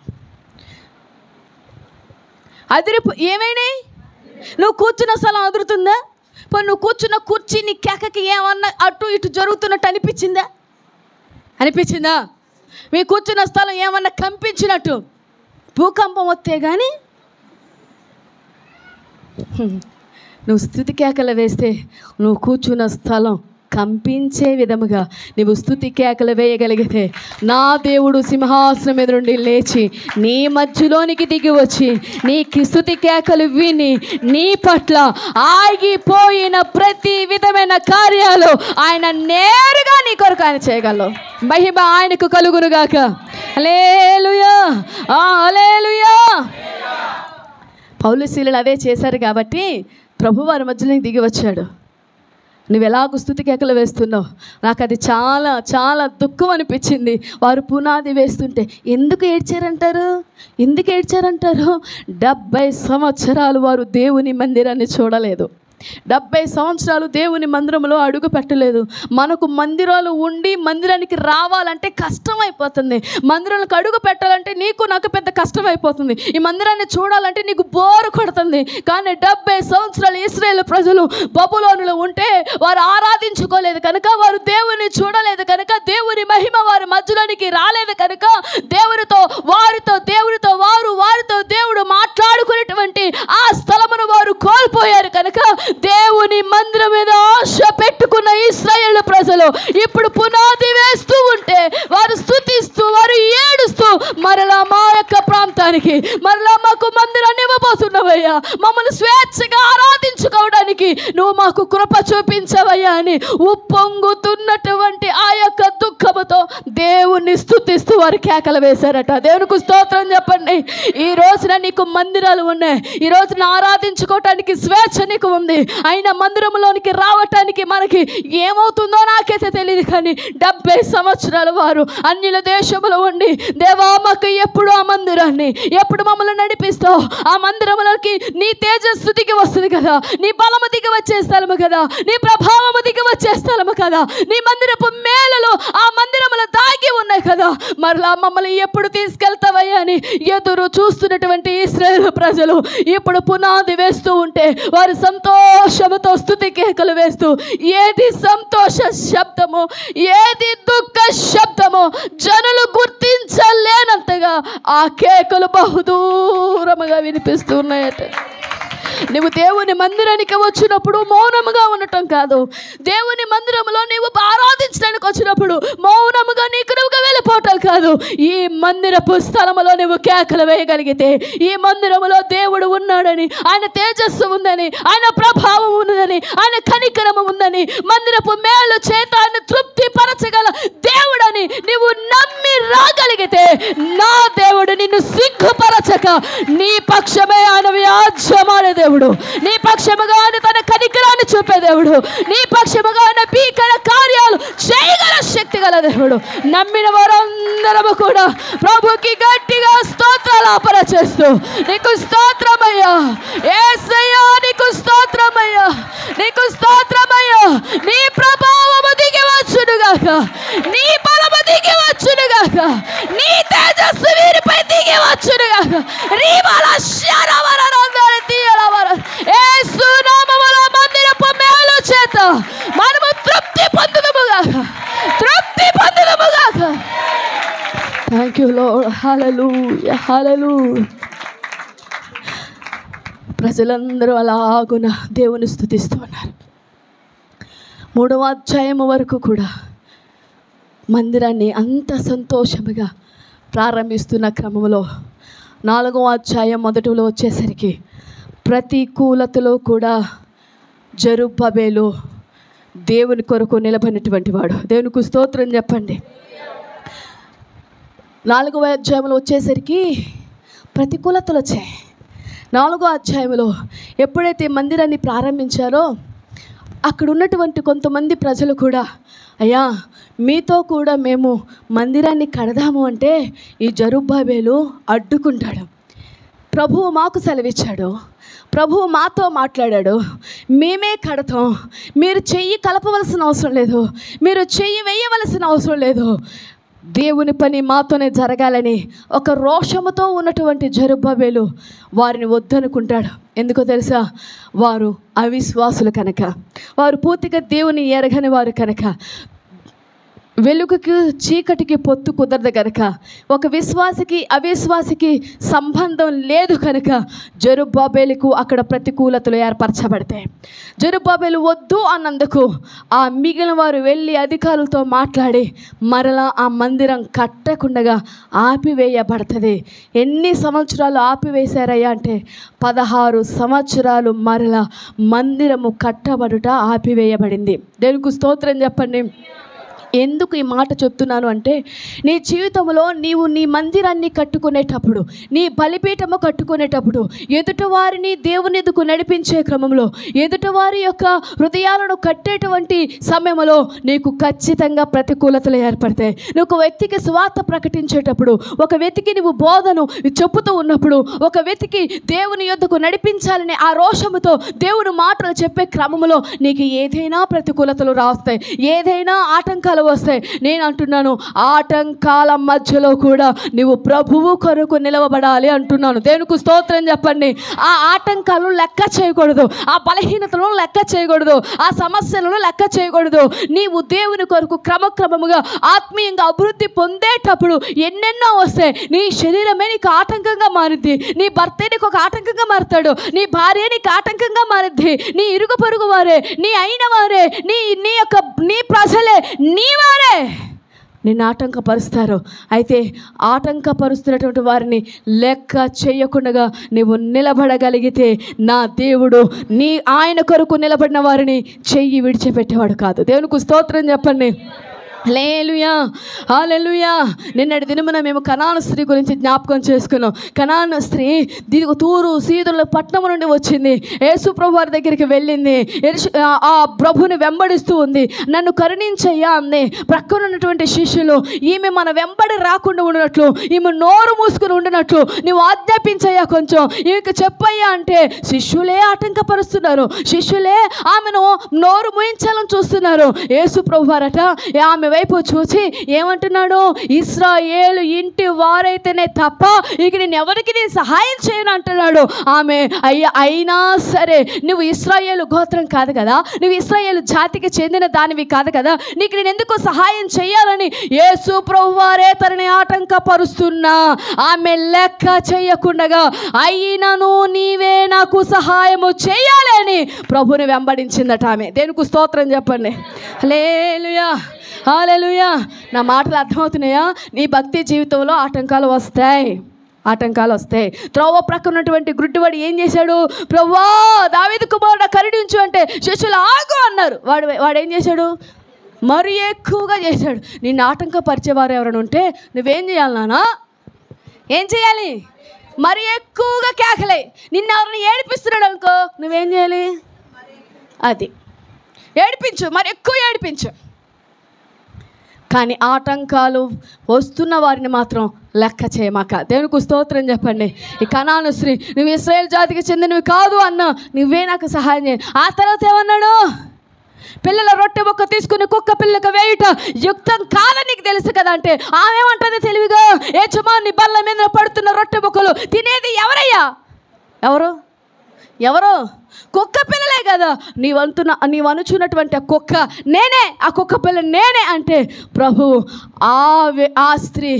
ఏమైనాయి? నువ్వు కూర్చున్న స్థలం అదురుతుందా? ఇప్పుడు నువ్వు కూర్చున్న కుర్చీ నీ కేకకి ఏమన్నా అటు ఇటు జరుగుతున్నట్టు అనిపించిందా? మీ కూర్చున్న స్థలం ఏమన్నా కంపించినట్టు? భూకంపం వస్తే కానీ నువ్వు స్తుతి కేకలు వేస్తే నువ్వు కూర్చున్న స్థలం కంపించే విధముగా నువ్వు స్తుతి కేకలు వేయగలిగితే నా దేవుడు సింహాసనం మీద నుండి లేచి నీ మధ్యలోనికి దిగి వచ్చి నీ స్తుతి కేకలు విని నీ పట్ల ఆగిపోయిన ప్రతి విధమైన కార్యాలు ఆయన నేరుగా నీ కొరకు ఆయన చేయగలరు. మహిమ ఆయనకు కలుగునుగాక. హల్లెలూయా, హల్లెలూయా. పౌలు శీలలు అదే చేశారు కాబట్టి ప్రభు వారి మధ్యలోకి దిగి వచ్చాడు. నువ్వు ఎలాగో స్తుతి కేకలు వేస్తున్నావు. నాకు అది చాలా చాలా దుఃఖం అనిపించింది. వారు పునాది వేస్తుంటే ఎందుకు ఏడ్చారంటారు? 70 సంవత్సరాలు వారు దేవుని మందిరాన్ని చూడలేదు. 70 సంవత్సరాలు దేవుని మందిరంలో అడుగు పెట్టలేదు. మనకు మందిరాలు ఉండి మందిరానికి రావాలంటే కష్టమైపోతుంది. మందిరాలకు అడుగు పెట్టాలంటే నీకు నాకు పెద్ద కష్టమైపోతుంది. ఈ మందిరాన్ని చూడాలంటే నీకు బోరు కొడుతుంది. కానీ 70 సంవత్సరాలు ఇశ్రాయేలు ప్రజలు బబులోనులో ఉంటే వారు ఆరాధించుకోలేదు కనుక, వారు దేవుని చూడలేదు కనుక, దేవుని మహిమ వారి మధ్యలోనికి రాలేదు కనుక, వారితో దేవుడు మాట్లాడుకునేటువంటి ఆ స్థలమును వారు కోల్పోయారు కనుక, దేవుని మందిరం మీద ఆశ పెట్టుకున్న ఇశ్రాయేలు ప్రజలు ఇప్పుడు పునాది వేస్తూ ఉంటే వారు స్తుతిస్తూ వారు ఏడుస్తూ మరలా మా యొక్క ప్రాంతానికి మరలా మాకు మందిరాన్ని ఇవ్వబోతున్నావయ్యా, మమ్మల్ని స్వేచ్ఛగా ఆరాధించుకోవడానికి నువ్వు మాకు కృప చూపించవయ్యా అని ఉప్పొంగుతున్నటువంటి ఆ యొక్క దుఃఖముతో దేవుణ్ణి స్తుతిస్తూ వారు కేకలు వేశారట. దేవునికి స్తోత్రం చెప్పండి. ఈ రోజున నీకు మందిరాలు ఉన్నాయి. ఈ రోజున ఆరాధించుకోవటానికి స్వేచ్ఛ నీకు ఉంది. అయినా మందిరంలోనికి రావటానికి మనకి ఏమవుతుందో నాకైతే తెలియదు. కానీ 70 సంవత్సరాలు వారు అన్యుల దేశంలో ఉండి, దేవా మాకు ఎప్పుడు ఆ మందిరాన్ని, ఎప్పుడు మమ్మల్ని నడిపిస్తావు? ఆ మందిరంలోకి నీ తేజస్సు దిగి వస్తుంది కదా, నీ బలము దిగి వచ్చే స్థలము కదా, నీ ప్రభావము దిగి వచ్చే స్థలము కదా, నీ మందిరపు మేళలు ఆ మందిరములో దాగి ఉన్నాయి కదా, మరలా మమ్మల్ని ఎప్పుడు తీసుకెళ్తావయ్యా అని ఎదురు చూస్తున్నటువంటి ఇశ్రాయేలు ప్రజలు ఇప్పుడు పునాది వేస్తూ ఉంటే వారు సంతోషముతో స్తుతి కేకలు వేస్తూ, ఏది సంతోష శబ్దము, ఏది దుఃఖ శబ్దము జనులు గుర్తించలేనంతగా ఆ కేకలు బహుదూరముగా వినిపిస్తున్నాయట. నువ్వు దేవుని మందిరానికి వచ్చినప్పుడు మౌనముగా ఉండటం కాదు, దేవుని మందిరంలో నీవు ఆరాధించడానికి వచ్చినప్పుడు మౌనముగా నీకు నువ్వుగా వెళ్ళిపోవటం కాదు. ఈ మందిరపు స్థలములో నువ్వు కేకలు వేయగలిగితే, ఈ మందిరములో దేవుడు ఉన్నాడని, ఆయన తేజస్సు ఉందని, ఆయన ప్రభావం ఉన్నదని, ఆయన కనికరము ఉందని, మందిరపు మేలు చేత ఆయన తృప్తి పరచగల దేవుడని నువ్వు నమ్మి రాగలిగితే, నా దేవుడు నిన్ను సిగ్గుపరచక నీ పక్షమే ఆయన వ్యాజ్యమాడే దేవుడు, నీ పక్షముగా తన కనికరాన్ని చూపే దేవుడు, నీ పక్షముగా భీకర కార్యాలు చేయగల శక్తి గల దేవుడు. నమ్మిన వారందరము కూడా ప్రభుకి గట్టిగా స్తోత్రాలాపన చేస్తూ, నీకు స్తోత్రమయ్యా యేసయ్యా, నీకు స్తోత్రమయ్యా, నీకు స్తోత్రమయ్యా. నీ ప్రభావము దిగి వచ్చునుగాక, నీ బలము దిగి వచ్చునుగాక, నీ తేజస్సు వీరిపై దిగి వచ్చునుగాక. రీవాల శరవరనందరి తీయలవర యేసు నామములో మందిరపు మేలు చేత మనము తృప్తి పొందుదుముగాక, తృప్తి పొందుదుముగాక. Thank you Lord. Hallelujah, hallelujah. ప్రజలందరూ అలాగున దేవుని స్తుతిస్తూ ఉన్నారు. 3వ అధ్యాయము వరకు కూడా మందిరాన్ని అంత సంతోషముగా ప్రారంభిస్తున్న క్రమంలో 4వ అధ్యాయం మొదటిలో వచ్చేసరికి ప్రతికూలతలో కూడా జెరుబ్బబేలు దేవుని కొరకు నిలబడినటువంటి వాడు. దేవునికి స్తోత్రం చెప్పండి. 4వ అధ్యాయంలో వచ్చేసరికి ప్రతికూలతలు వచ్చాయి. 4వ అధ్యాయంలో ఎప్పుడైతే మందిరాన్ని ప్రారంభించారో అక్కడ ఉన్నటువంటి కొంతమంది ప్రజలు కూడా, అయ్యా మీతో కూడా మేము మందిరాన్ని కడదాము అంటే ఈ జెరుబ్బబేలు అడ్డుకుంటాడు. ప్రభువు మాకు సెలవిచ్చాడు, ప్రభువు మాతో మాట్లాడాడు, మేమే కడతాం, మీరు చెయ్యి కలపవలసిన అవసరం లేదు, మీరు చెయ్యి వేయవలసిన అవసరం లేదు, దేవుని పని మాతోనే జరగాలని ఒక రోషముతో ఉన్నటువంటి జెరుబ్బబేలు వారిని వద్దనుకుంటాడు. ఎందుకో తెలుసా? వారు అవిశ్వాసులు కనుక, వారు పూర్తిగా దేవుని ఎరగని వారు కనుక, వెలుగుకి చీకటికి పొత్తు కుదరదు కనుక, ఒక విశ్వాసికి అవిశ్వాసికి సంబంధం లేదు కనుక జెరుబ్బాబెలుకు అక్కడ ప్రతికూలతలు ఏర్పరచబడతాయి. జెరుబ్బాబెలు వద్దు అన్నందుకు ఆ మిగిలిన వారు వెళ్ళి అధికారులతో మాట్లాడి మరలా ఆ మందిరం కట్టకుండా ఆపివేయబడుతుంది. ఎన్ని సంవత్సరాలు ఆపివేశారయ్యా అంటే 16 సంవత్సరాలు మరలా మందిరము కట్టబడుట ఆపివేయబడింది. దేవునికి స్తోత్రం చెప్పండి. ఎందుకు ఈ మాట చెప్తున్నాను అంటే, నీ జీవితంలో నీవు నీ మందిరాన్ని కట్టుకునేటప్పుడు, నీ బలిపీఠము కట్టుకునేటప్పుడు, ఎదుటివారిని దేవుని ఎదుకు నడిపించే క్రమంలో, ఎదుటివారి యొక్క హృదయాలను కట్టేటువంటి సమయంలో నీకు ఖచ్చితంగా ప్రతికూలతలు ఏర్పడతాయి. నువ్వు ఒక వ్యక్తికి స్వార్థ ప్రకటించేటప్పుడు, ఒక వ్యక్తికి నువ్వు బోధను చెప్పుతూ ఉన్నప్పుడు, ఒక వ్యక్తికి దేవుని యొద్దకు నడిపించాలని ఆ రోషముతో దేవుని మాటలు చెప్పే క్రమంలో నీకు ఏదైనా ప్రతికూలతలు రాస్తాయి, ఏదైనా ఆటంకాలు వస్తాయి. నేను అంటున్నాను, ఆటంకాల మధ్యలో కూడా నువ్వు ప్రభువు కొరకు నిలవబడాలి అంటున్నాను. దేవునికి స్తోత్రం చెప్పండి. ఆ ఆటంకాలను లెక్క చేయకూడదు, ఆ బలహీనతలను లెక్క చేయకూడదు, ఆ సమస్యలను లెక్క చేయకూడదు. నీవు దేవుని కొరకు క్రమక్రమముగా ఆత్మీయంగా అభివృద్ధి పొందేటప్పుడు ఎన్నెన్నో వస్తాయి. నీ శరీరమే నీకు ఆటంకంగా మారుద్ది, నీ భర్తే నీకు ఒక ఆటంకంగా మారుతాడు, నీ భార్య నీకు ఆటంకంగా మారుద్ది, నీ ఇరుగు పొరుగు వారే, నీ అయిన వారే, నీ ప్రజలే, నీ వారే నిన్ను ఆటంకపరుస్తారు. అయితే ఆటంకపరుస్తున్నటువంటి వారిని లెక్క చేయకుండా నువ్వు నిలబడగలిగితే నా దేవుడు ఆయన కొరకు నిలబడిన వారిని చెయ్యి విడిచిపెట్టేవాడు కాదు. దేవునికి స్తోత్రం చెప్పండి. హల్లెలూయా, హల్లెలూయా. నిన్నటి దినమున మేము కనాను స్త్రీ గురించి జ్ఞాపకం చేసుకున్నాం. కనాను స్త్రీ తూరు సీదుల పట్టణం నుండి వచ్చింది, యేసు ప్రభు వారి దగ్గరికి వెళ్ళింది, ఆ ప్రభుని వెంబడిస్తూ ఉంది. నన్ను కరుణించయ్యా అంది. ప్రక్కన ఉన్నటువంటి శిష్యులు ఈమె మన వెంబడి రాకుండా ఉన్నట్లు, ఈమె నోరు మూసుకుని ఉండినట్లు నువ్వు ఆజ్ఞాపించయ్యా, కొంచెం ఈమెకి చెప్పయ్యా అంటే శిష్యులే ఆటంకపరుస్తున్నారు, శిష్యులే ఆమెను నోరు మూయించాలని చూస్తున్నారు. యేసు ప్రభు వారట ఆమె వైపు చూసి ఏమంటున్నాడు, ఇశ్రాయేలు ఇంటి వారైతేనే తప్ప ఇక నేను ఎవరికి నేను సహాయం చేయను అంటున్నాడు. ఆమె అయినా సరే నువ్వు ఇశ్రాయేలు గోత్రం కాదు కదా, నువ్వు ఇశ్రాయేలు జాతికి చెందిన దానివి కాదు కదా, నీకు నేను ఎందుకు సహాయం చేయాలని యేసు ప్రభువారే తనని ఆటంకపరుస్తున్నా ఆమె లెక్క చేయకుండా అయినను నీవే నాకు సహాయము చేయాలని ప్రభుని వెంబడించిందట ఆమె. దేనికి స్తోత్రం చెప్పండి. హల్లెలూయా, హల్లెలూయా. నా మాటలు అర్థమవుతున్నాయా? నీ భక్తి జీవితంలో ఆటంకాలు వస్తాయి, ఆటంకాలు వస్తాయి. త్రోవ ప్రక్క ఉన్నటువంటి గుడ్డివాడు ఏం చేశాడు, ప్రభువా దావీదు కుమారుడా కరుణించు అంటే శిష్యులు ఆగు అన్నారు. వాడు ఏం చేశాడు, మరి ఎక్కువగా చేశాడు. నిన్ను ఆటంకపరిచేవారు ఎవరైనా ఉంటే నువ్వేం చేయాలి నాన్న, ఏం చేయాలి, మరి ఎక్కువగా కేకలే. నిన్ను ఎవరిని ఏడిపిస్తున్నాడు అనుకో నువ్వేం చేయాలి, అది ఏడిపించు, మరి ఎక్కువ ఏడిపించు. కానీ ఆటంకాలు వస్తున్న వారిని మాత్రం లెక్క చేయమాక. దేవునికి స్తోత్రం చెప్పండి. ఈ కనాను స్త్రీ నువ్వు ఇశ్రాయేలు జాతికి చెందినవి కాదు అన్నా, నువ్వే నాకు సహాయం చేయి. ఆ తర్వాత ఏమన్నాడు, పిల్లల రొట్టె మొక్క తీసుకుని కుక్క పిల్లలకు వేయుట యుక్తం కాదని నీకు తెలుసు కదా అంటే ఆమె ఏమంటుంది తెలివిగా, యజమాని బల్ల మీద పడుతున్న రొట్టె మొక్కలు తినేది ఎవరయ్యా, ఎవరు కుక్క పిల్లలే కదా, నీవు అనుచున్నటువంటి ఆ కుక్క నేనే, ఆ కుక్క పిల్ల నేనే అంటే ప్రభు ఆ స్త్రీ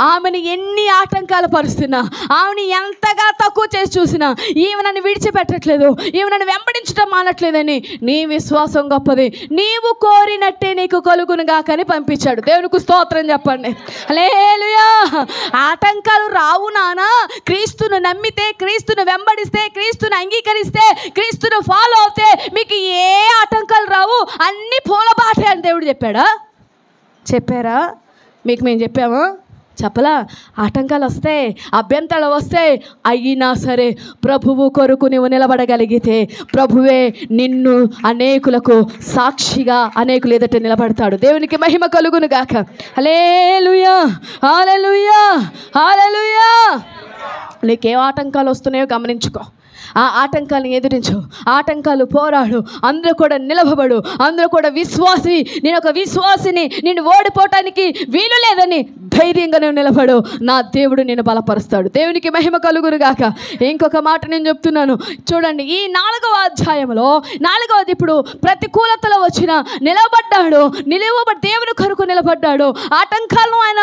ఆమెను ఎన్ని ఆటంకాలు పరుస్తున్నా, ఆమెను ఎంతగా తక్కువ చేసి చూసినా ఈమె నన్ను విడిచిపెట్టట్లేదు, ఈమె నన్ను వెంబడించడం మానట్లేదని నీ విశ్వాసం గొప్పది, నీవు కోరినట్టే నీకు కలుగునుగా అని పంపించాడు. దేవునికి స్తోత్రం చెప్పండి. హల్లెలూయా. ఆటంకాలు రావు నానా, క్రీస్తును నమ్మితే, క్రీస్తును వెంబడిస్తే, క్రీస్తును అంగీకరిస్తే, క్రీస్తును ఫాలో అవుతే మీకు ఏ ఆటంకాలు రావు, అన్ని పూలబాటే అని దేవుడు చెప్పారా? మీకు మేము చెప్పామా? చెప్పలా. ఆటంకాలు వస్తాయి, అభ్యంతరాలు వస్తాయి, అయినా సరే ప్రభువు కొరకు నువ్వు నిలబడగలిగితే ప్రభువే నిన్ను అనేకులకు సాక్షిగా అనేకులు ఎదుట నిలబడతాడు. దేవునికి మహిమ కలుగును గాక. హల్లెలూయా, హల్లెలూయా, హల్లెలూయా. నీకేం ఆటంకాలు వస్తున్నాయో గమనించుకో. ఆ ఆటంకాలను ఎదిరించు, ఆటంకాలు పోరాడు, అందరూ కూడా నిలబడు, అందరూ కూడా విశ్వాసి, నేను ఒక విశ్వాసిని, నేను ఓడిపోవటానికి వీలు లేదని ధైర్యంగా నేను నిలబడు, నా దేవుడు నేను బలపరుస్తాడు. దేవునికి మహిమ కలుగురుగాక. ఇంకొక మాట నేను చెప్తున్నాను చూడండి, ఈ 4వ అధ్యాయంలో 4వది ఇప్పుడు ప్రతికూలతలో వచ్చిన నిలబడ్డాడు, దేవుని కొరకు నిలబడ్డాడు, ఆటంకాలను ఆయన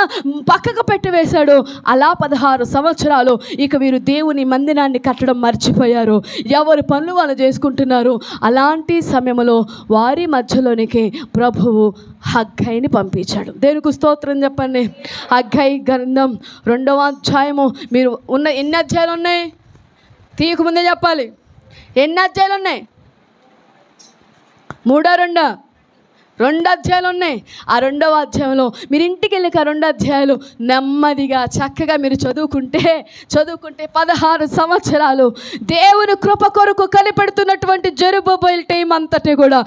పక్కకు పెట్టివేశాడు. అలా 16 సంవత్సరాలు ఇక వీరు దేవుని మందిరాన్ని కట్టడం మర్చిపోయారు, ఎవరి పనులు వాళ్ళు చేసుకుంటున్నారు. అలాంటి సమయంలో వారి మధ్యలోనికి ప్రభువు హగ్గైని పంపించాడు. దేవునికి స్తోత్రం చెప్పండి. హగ్గై గ్రంథం 2వ అధ్యాయము. మీరు ఎన్ని అధ్యాయాలు ఉన్నాయి? తీయకముందే చెప్పాలి. ఎన్ని అధ్యాయాలు ఉన్నాయి? 3 2 అధ్యాయాలు ఉన్నాయి. ఆ 2వ అధ్యాయంలో మీరు ఇంటికి వెళ్ళి ఆ 2 అధ్యాయాలు నెమ్మదిగా చక్కగా మీరు చదువుకుంటే 16 సంవత్సరాలు దేవుని కృప కొరకు కనిపెడుతున్నటువంటి జెరుబ్బయలు టైం అంతటి కూడా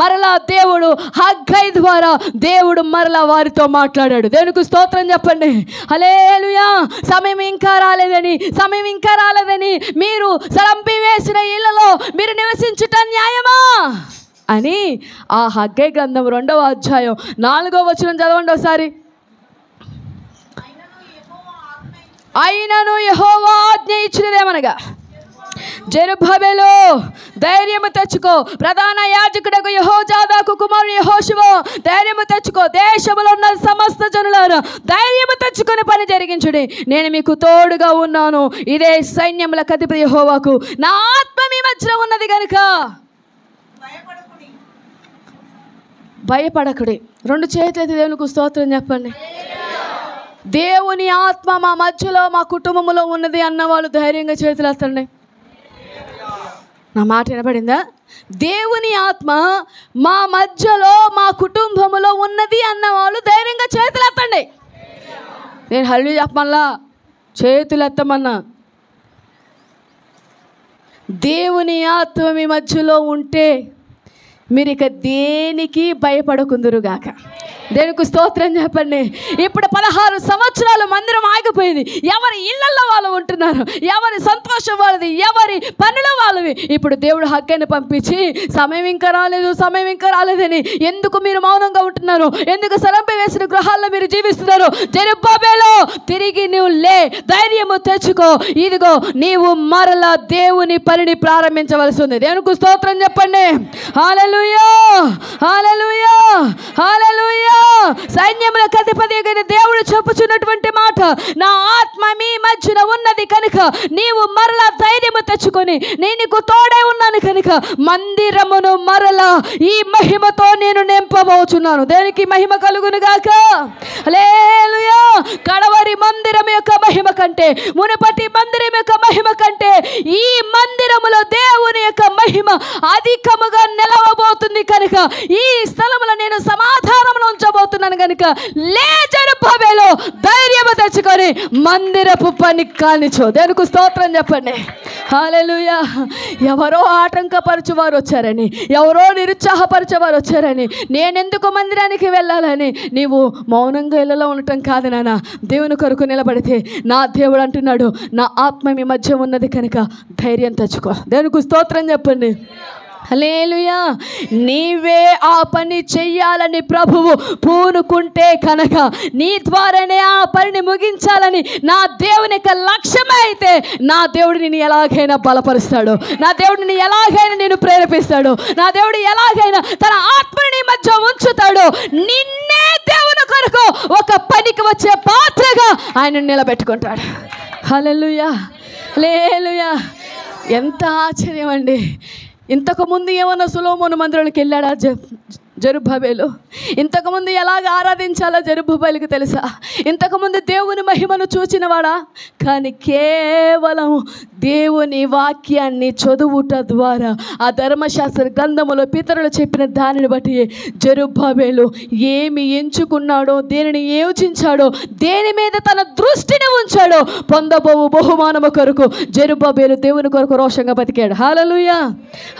మరలా దేవుడు హగ్గై ద్వారా దేవుడు మరలా వారితో మాట్లాడాడు. దేవునికి స్తోత్రం చెప్పండి. హల్లెలూయా. సమయం ఇంకా రాలేదని మీరు చంపివేసిన ఇళ్లలో మీరు నివసించుట న్యాయమా అని ఆ హగ్గై గ్రంథం 2వ అధ్యాయం 4వ వచనం చదవండి ఒకసారి. అయినను యెహోవా ఆజ్ఞ ఇచ్చినదేమనగా, జెరుబ్బయలు ధైర్యము తెచ్చుకో, ప్రధాన యాజకుడకు యెహోజాదాకు కుమారుడు యెహోషువ ధైర్యము తెచ్చుకో, దేశంలో ఉన్న సమస్త జనులారా ధైర్యము తెచ్చుకొని పని జరిగించుడి, నేను మీకు తోడుగా ఉన్నాను, ఇదే సైన్యములకు అధిపతి యెహోవాకు నా ఆత్మ మీ మధ్యలో ఉన్నది కనుక భయపడకుడి. 2 చేతులైతే దేవునికి స్తోత్రం చెప్పండి. దేవుని ఆత్మ మా మధ్యలో మా కుటుంబంలో ఉన్నది అన్నవాళ్ళు ధైర్యంగా చేతులు ఎత్తండి. నా మాట వినపడిందా? దేవుని ఆత్మ మా మధ్యలో మా కుటుంబంలో ఉన్నది అన్నవాళ్ళు ధైర్యంగా చేతులు ఎత్తండి. నేను హల్లు చెప్పమల్లా, చేతులు ఎత్తమన్నా. దేవుని ఆత్మ మీ మధ్యలో ఉంటే మీరు ఇక దేనికి భయపడకుందురుగాక. దేవునికి స్తోత్రం చెప్పండి. ఇప్పుడు 16 సంవత్సరాలు మందిరం ఆగిపోయింది. ఎవరి ఇళ్లలో వాళ్ళు ఉంటున్నారు, ఎవరి సంతోషం వాళ్ళది, ఎవరి పనులు వాళ్ళవి. ఇప్పుడు దేవుడు హగ్గైని పంపించి సమయం ఇంకా రాలేదని ఎందుకు మీరు మౌనంగా ఉంటున్నారు? ఎందుకు సరంపి వేసిన గృహాల్లో మీరు జీవిస్తున్నారు? జెరుబ్బయలు తిరిగి నువ్వు లే, ధైర్యము తెచ్చుకో, ఇదిగో నీవు మరలా దేవుని పనిని ప్రారంభించవలసి ఉంది. దేవునికి స్తోత్రం చెప్పండి. హల్లెలూయా, హల్లెలూయా, హల్లెలూయా. సైన్యములకు అధిపతి అయిన దేవుడు చెప్పుచున్నటువంటి మాట, నా ఆత్మ మీ మధ్యన ఉన్నది కనుక నీవు మరలా ధైర్యము తెచ్చుకొని నేను నీకు తోడే ఉన్నాను కనుక మందిరమును మరలా ఈ మహిమతో నేను నింపబోచున్నాను. దేనికి మహిమ కలుగును గాక. హల్లెలూయా. కడవరి మందిరం యొక్క మహిమ కంటే, మునుపటి మందిరం యొక్క మహిమ కంటే ఈ మందిరములో దేవుని యొక్క మహిమ అధికముగా నిలవబోతుంది కనుక ఈ స్థలములో నేను సమాధానమును ఉంచబోతున్నాను కనుక లే జెరుబ్బయలు ధైర్యము తెచ్చుకొని మందిరపు పని కానిచో. దేవునికి స్తోత్రం చెప్పండి. హల్లెలూయా. ఎవరో ఆటంకపరచువారు వచ్చారని, ఎవరో నిరుత్సాహపరచేవారు వచ్చారని, నేనెందుకు మందిరానికి వెళ్ళాలని నీవు మౌనంగా ఇళ్ళలో ఉండటం కాదు నాన్న. దేవుని కొరకు నిలబడితే నా దేవుడు అంటున్నాడు, నా ఆత్మ మీ మధ్య ఉన్నది కనుక ధైర్యం తెచ్చుకో. దేవునికి స్తోత్రం చెప్పండి. హల్లెలూయా. నీవే ఆ పని చెయ్యాలని ప్రభువు పూనుకుంటే కనుక నీ ద్వారానే ఆ పనిని ముగించాలని నా దేవుని యొక్క లక్ష్యమే అయితే నా దేవుడు నిన్ను ఎలాగైనా బలపరుస్తాడు, నా దేవుడు నిన్ను ఎలాగైనా నేను ప్రేరేపిస్తాడు, నా దేవుడు ఎలాగైనా తన ఆత్మని నీ మధ్య ఉంచుతాడు. నిన్నే దేవుని కొరకు ఒక పనికి వచ్చే పాత్రగా ఆయన నిలబెట్టుకుంటాడు. హల్లెలూయా, హల్లెలూయా. ఎంత ఆశ్చర్యం అండి. ఇంతకుముందు ఏమన్నా సొలొమోను మందిరానికి వెళ్ళాడా జెరుబ్బయలు? ఇంతకుముందు ఎలాగ ఆరాధించాలో జెరుబ్బయలుకి తెలుసా? ఇంతకుముందు దేవుని మహిమను చూచినవాడా? కానీ కేవలం దేవుని వాక్యాన్ని చదువుట ద్వారా, ఆ ధర్మశాస్త్ర గ్రంథములో పితరులు చెప్పిన దానిని బట్టి జెరుబ్బయలు ఏమి ఎంచుకున్నాడో, దేనిని యోచించాడో, దేని మీద తన దృష్టిని ఉంచాడో పొందబోవు బహుమానము కొరకు జెరుబ్బయలు దేవుని కొరకు రోషంగా బతికాడు. హల్లెలూయా,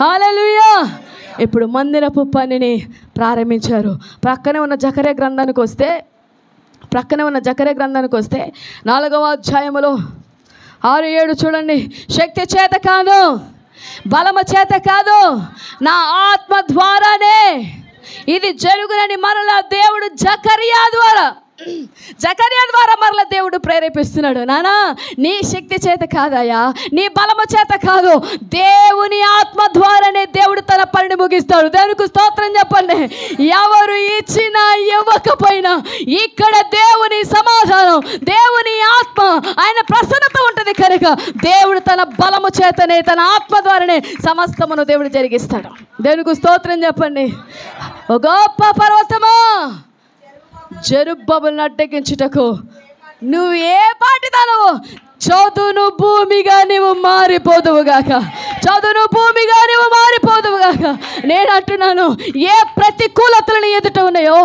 హల్లెలూయా. ఇప్పుడు మందిరపు పనిని ప్రారంభించారు. ప్రక్కనే ఉన్న జకర్యా గ్రంథానికి వస్తే 4వ అధ్యాయములో 6-7 చూడండి. శక్తి చేత కాదు, బలము చేత కాదు, నా ఆత్మ ద్వారానే ఇది జరుగునని మరలా దేవుడు జకర్యా ద్వారా మరలా దేవుడు ప్రేరేపిస్తున్నాడు. నానా, నీ శక్తి చేత కాదయ్యా, నీ బలము చేత కాదు, దేవుని ఆత్మ ద్వారానే దేవుడు తన పనిని ముగిస్తాడు. దేవునికి స్తోత్రం చెప్పండి. ఎవరు ఇచ్చినా ఇవ్వకపోయినా ఇక్కడ దేవుని సమాధానం, దేవుని ఆత్మ, ఆయన ప్రసన్నత ఉంటుంది కనుక దేవుడు తన బలము చేతనే, తన ఆత్మ ద్వారానే సమస్తమును దేవుడు జరిగిస్తాడు. దేవునికి స్తోత్రం చెప్పండి. ఓ గొప్ప పర్వతమా, జెరుబ్బబెలును అడ్డగించుటకు నువ్వు ఏ పాటిదానవు, చదును భూమిగా నీవు మారిపోదువుగాక, చదును భూమిగా నీవు మారిపోదువుగాక. నేను అంటున్నాను, ఏ ప్రతికూలతలను ఎదుట ఉన్నాయో,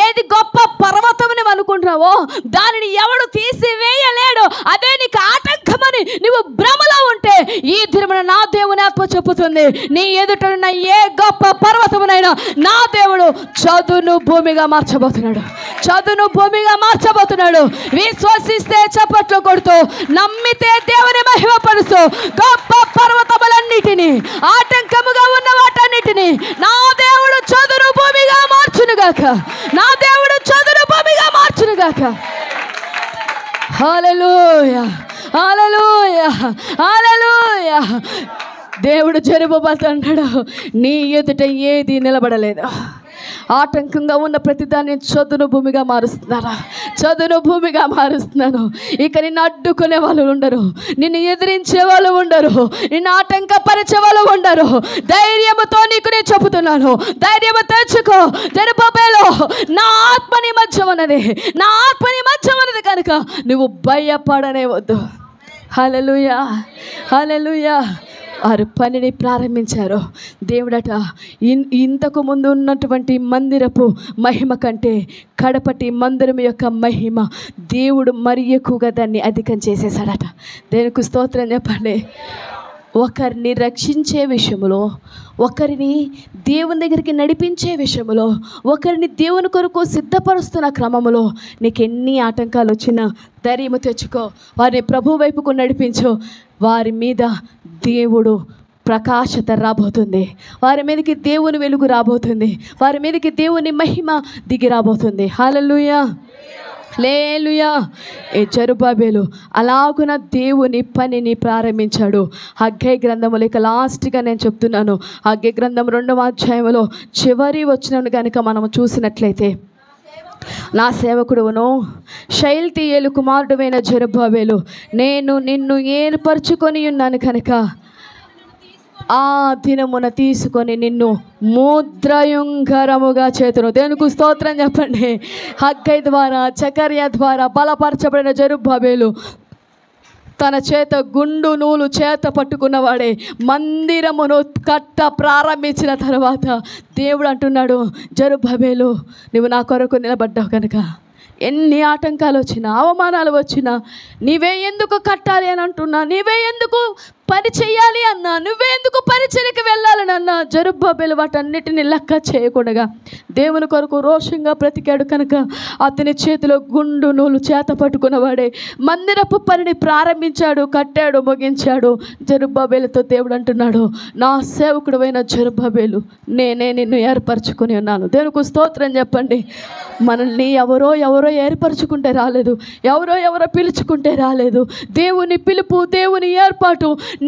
ఏది గొప్ప పర్వతం నువ్వు అనుకుంటున్నావో దానిని ఎవడు తీసివేయలేడు. అదే నీకు ఆటంకమని నువ్వు భ్రమలో ఉంటే ఈ దినమున నా దేవుని ఆత్మ చెప్పుతుంది, నీ ఎదుట ఉన్న ఏ గొప్ప పర్వతమునైనా నా దేవుడు చదును భూమిగా మార్చబోతున్నాడు, చదును భూమిగా మార్చబోతున్నాడు. విశ్వసిస్తే చప్పట్లు కొడుతూ, నమ్మితే దేవుని మహిమపరుస్తూ, గొప్ప పర్వతములన్నిటినీ, ఆటంకముగా ఉన్న వాటన్నిటినీ నా దేవుడు చదును భూమిగా మార్చునుగాక, నా దేవుడు చదును భూమిగా మార్చునుగాక. హల్లెలూయా, హల్లెలూయా, హల్లెలూయా. దేవుడు జరుబబోతున్నాడు, నీ ఎదుట ఏది నిలబడలేదు. ఆటంకంగా ఉన్న ప్రతిదాన్ని చదును భూమిగా మారుస్తున్నారా, చదును భూమిగా మారుస్తున్నాను. ఇక నిన్ను అడ్డుకునే వాళ్ళు ఉండరు, నిన్ను ఎదిరించే వాళ్ళు ఉండరు, నిన్ను ఆటంకపరిచే వాళ్ళు ఉండరు. ధైర్యముతో నీకు నేను చెబుతున్నాను, ధైర్యము తెచ్చుకో. జెరుబ్బయలు, నా ఆత్మ నీ మధ్య ఉన్నది, నా ఆత్మ నీ మధ్య ఉన్నది కనుక నువ్వు భయపడనే వద్దు. హల్లెలూయా, హల్లెలూయా. వారు పనిని ప్రారంభించారు. దేవుడట ఇంతకు ముందు ఉన్నటువంటి మందిరపు మహిమ కంటే కడపటి మందిరం యొక్క మహిమ దేవుడు మరి ఎక్కువగా దాన్ని అధికం చేసేసాడట. దేవునికి స్తోత్రం చెప్పండి. ఒకరిని రక్షించే విషయంలో, ఒకరిని దేవుని దగ్గరికి నడిపించే విషయంలో, ఒకరిని దేవుని కొరకు సిద్ధపరుస్తున్న క్రమంలో నీకు ఎన్ని ఆటంకాలు వచ్చినా ధైర్యము తెచ్చుకో. వారిని ప్రభు వైపుకు నడిపించు. వారి మీద దేవుడు ప్రకాశత రాబోతుంది, వారి మీదకి దేవుని వెలుగు రాబోతుంది, వారి మీదకి దేవుని మహిమ దిగి రాబోతుంది. హల్లెలూయా, హల్లెలూయా. ఏ జెరుబ్బయలు అలాగున దేవుని పనిని ప్రారంభించాడు. హగ్గై గ్రంథములో ఇక లాస్ట్గా నేను చెప్తున్నాను, హగ్గై గ్రంథం 2వ అధ్యాయంలో చివరి వచనం కనుక మనం చూసినట్లయితే, నా సేవకుడును షయల్తీయేలు కుమారుడువైన జెరుబ్బయలు, నేను నిన్ను ఏర్పరచుకొని ఉన్నాను కనుక ఆ దినమున తీసుకొని నిన్ను ముద్రయుంగరముగా చేతును. దేవునికి స్తోత్రం చెప్పండి. హగ్గై ద్వారా, జకర్యా ద్వారా బలపరచబడిన జెరుబ్బయలు తన చేత గుండు నూలు చేత పట్టుకున్నవాడే మందిరమును కట్ట ప్రారంభించిన తర్వాత దేవుడు అంటున్నాడు, జెరుబ్బయలు నువ్వు నా కొరకు నిలబడ్డావు కనుక ఎన్ని ఆటంకాలు వచ్చినా, అవమానాలు వచ్చినా, నీవే ఎందుకు కట్టాలి అని అంటున్నా, నీవే ఎందుకు పని చేయాలి అన్నా, నువ్వే ఎందుకు పరిచర్యకి వెళ్ళాలని అన్నా, జెరుబ్బయలు వాటన్నిటిని లెక్క చేయకుండా దేవుని కొరకు రోషంగా బ్రతికాడు కనుక అతని చేతిలో గుండు నూలు చేత పట్టుకున్నవాడే మందిరపు పనిని ప్రారంభించాడు, కట్టాడు, ముగించాడు. జెరుబ్బయలుతో దేవుడు అంటున్నాడు, నా సేవకుడువైన జెరుబ్బయలు నేనే నిన్ను ఏర్పరచుకొని ఉన్నాను. దేవునికి స్తోత్రం చెప్పండి. మనల్ని ఎవరో ఏర్పరచుకుంటే రాలేదు, ఎవరో పిలుచుకుంటే రాలేదు. దేవుని పిలుపు, దేవుని ఏర్పాటు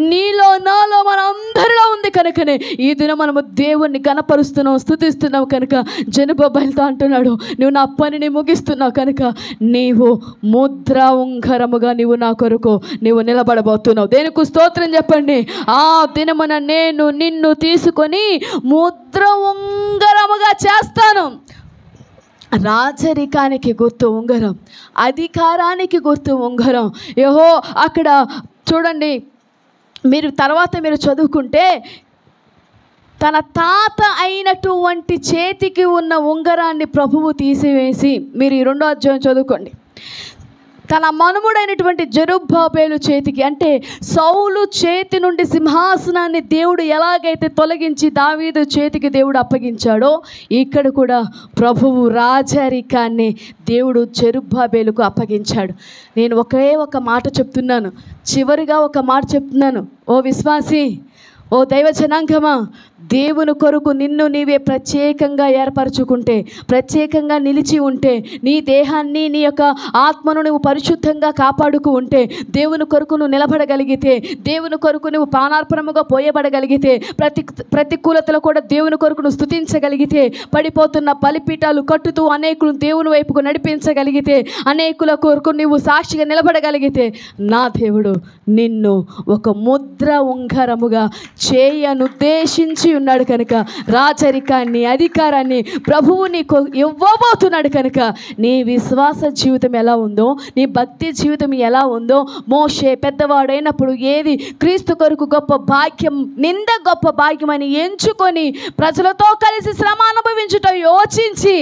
నీలో, నాలో, మన అందరిలో ఉంది కనుకనే ఈ దినం మనము దేవుణ్ణి గణపరుస్తున్నాం, స్తుతిస్తున్నాం కనుక జెరుబ్బయలుతో అంటున్నాడు, నువ్వు నా పనిని ముగిస్తున్నావు కనుక నీవు ముద్ర ఉంగరముగా నీవు నా కొరకు నీవు నిలబడబోతున్నావు. దేనికి స్తోత్రం చెప్పండి. ఆ దినమున నేను నిన్ను తీసుకొని ముద్ర ఉంగరముగా చేస్తాను. రాజరికానికి గుర్తు ఉంగరం, అధికారానికి గుర్తు ఉంగరం. యెహో అక్కడ చూడండి, మీరు చదువుకుంటే తన తాత అయినటువంటి చేతికి ఉన్న ఉంగరాన్ని ప్రభువు తీసివేసి, మీరు ఈ 2వ అధ్యాయం చదువుకోండి. తన మనుమడైనటువంటి జెరుబ్బాబేలు చేతికి, అంటే సౌలు చేతి నుండి సింహాసనాన్ని దేవుడు ఎలాగైతే తొలగించి దావీదు చేతికి దేవుడు అప్పగించాడో, ఇక్కడ కూడా ప్రభువు రాజరికాన్ని దేవుడు జెరుబ్బాబేలుకు అప్పగించాడు. నేను ఒక మాట చెప్తున్నాను, చివరిగా ఒక మాట చెప్తున్నాను. ఓ విశ్వాసి, ఓ దైవ జనాంగమా, దేవుని కొరకు నిన్ను నీవే ప్రత్యేకంగా ఏర్పరచుకుంటే, ప్రత్యేకంగా నిలిచి ఉంటే, నీ దేహాన్ని నీ యొక్క ఆత్మను నువ్వు పరిశుద్ధంగా కాపాడుకు ఉంటే, దేవుని కొరకు నువ్వు నిలబడగలిగితే, దేవుని కొరకు నువ్వు ప్రాణార్పణముగా పోయబడగలిగితే, ప్రతికూలతలు కూడా దేవుని కొరకు నువ్వు స్తుతించగలిగితే, పడిపోతున్న బలిపీఠాలు కట్టుతూ అనేకులు దేవుని వైపుకు నడిపించగలిగితే, అనేకుల కొరకు నువ్వు సాక్షిగా నిలబడగలిగితే, నా దేవుడు నిన్ను ఒక ముద్ర ఉంగరముగా చేయనుద్దేశించి ఉన్నాడు కనుక, రాజరికాన్ని, అధికారాన్ని ప్రభువు నీకు ఇవ్వబోతున్నాడు కనుక, నీ విశ్వాస జీవితం ఎలా ఉందో, నీ భక్తి జీవితం ఎలా ఉందో, మోషే పెద్దవాడైనప్పుడు ఏది క్రీస్తు కొరకు గొప్ప భాగ్యం, నింద గొప్ప భాగ్యం అని ఎంచుకొని ప్రజలతో కలిసి శ్రమ అనుభవించుట యోచించి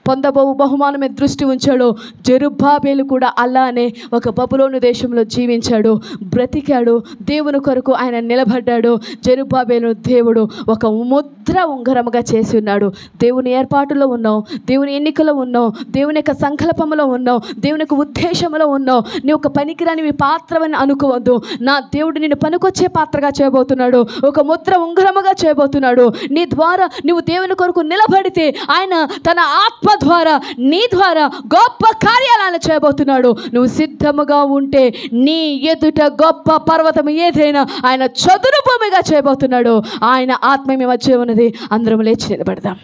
పొందబో బహుమానమే దృష్టి ఉంచాడు, జెరుబ్బాబేలు కూడా అలానే ఒక బబులోను దేశంలో జీవించాడు, బ్రతికాడు, దేవుని కొరకు ఆయన నిలబడ్డాడు. జెరుబ్బాబేలు దేవుడు ఒక ముద్ర ఉంగరముగా చేసి ఉన్నాడు. దేవుని ఏర్పాటులో ఉన్నావు, దేవుని ఎన్నికలో ఉన్నావు, దేవుని యొక్క సంకల్పంలో ఉన్నావు, దేవుని యొక్క ఉద్దేశంలో ఉన్నావు. నీ ఒక పనికిరాని పాత్రని అనుకోవద్దు. నా దేవుడు నిన్ను పనికొచ్చే పాత్రగా చేయబోతున్నాడు, ఒక ముద్ర ఉంగరముగా చేయబోతున్నాడు. నీ ద్వారా నువ్వు దేవుని కొరకు నిలబడితే ఆయన తన ఆత్మ ద్వారా నీ ద్వారా గొప్ప కార్యాలను చేయబోతున్నాడు. నువ్వు సిద్ధముగా ఉంటే నీ ఎదుట గొప్ప పర్వతం ఏదైనా ఆయన చదును భూమిగా చేయబోతున్నాడు. ఆయన ఆత్మ మీ మధ్య ఉన్నది. అందరం లేచి నిలబడదాం.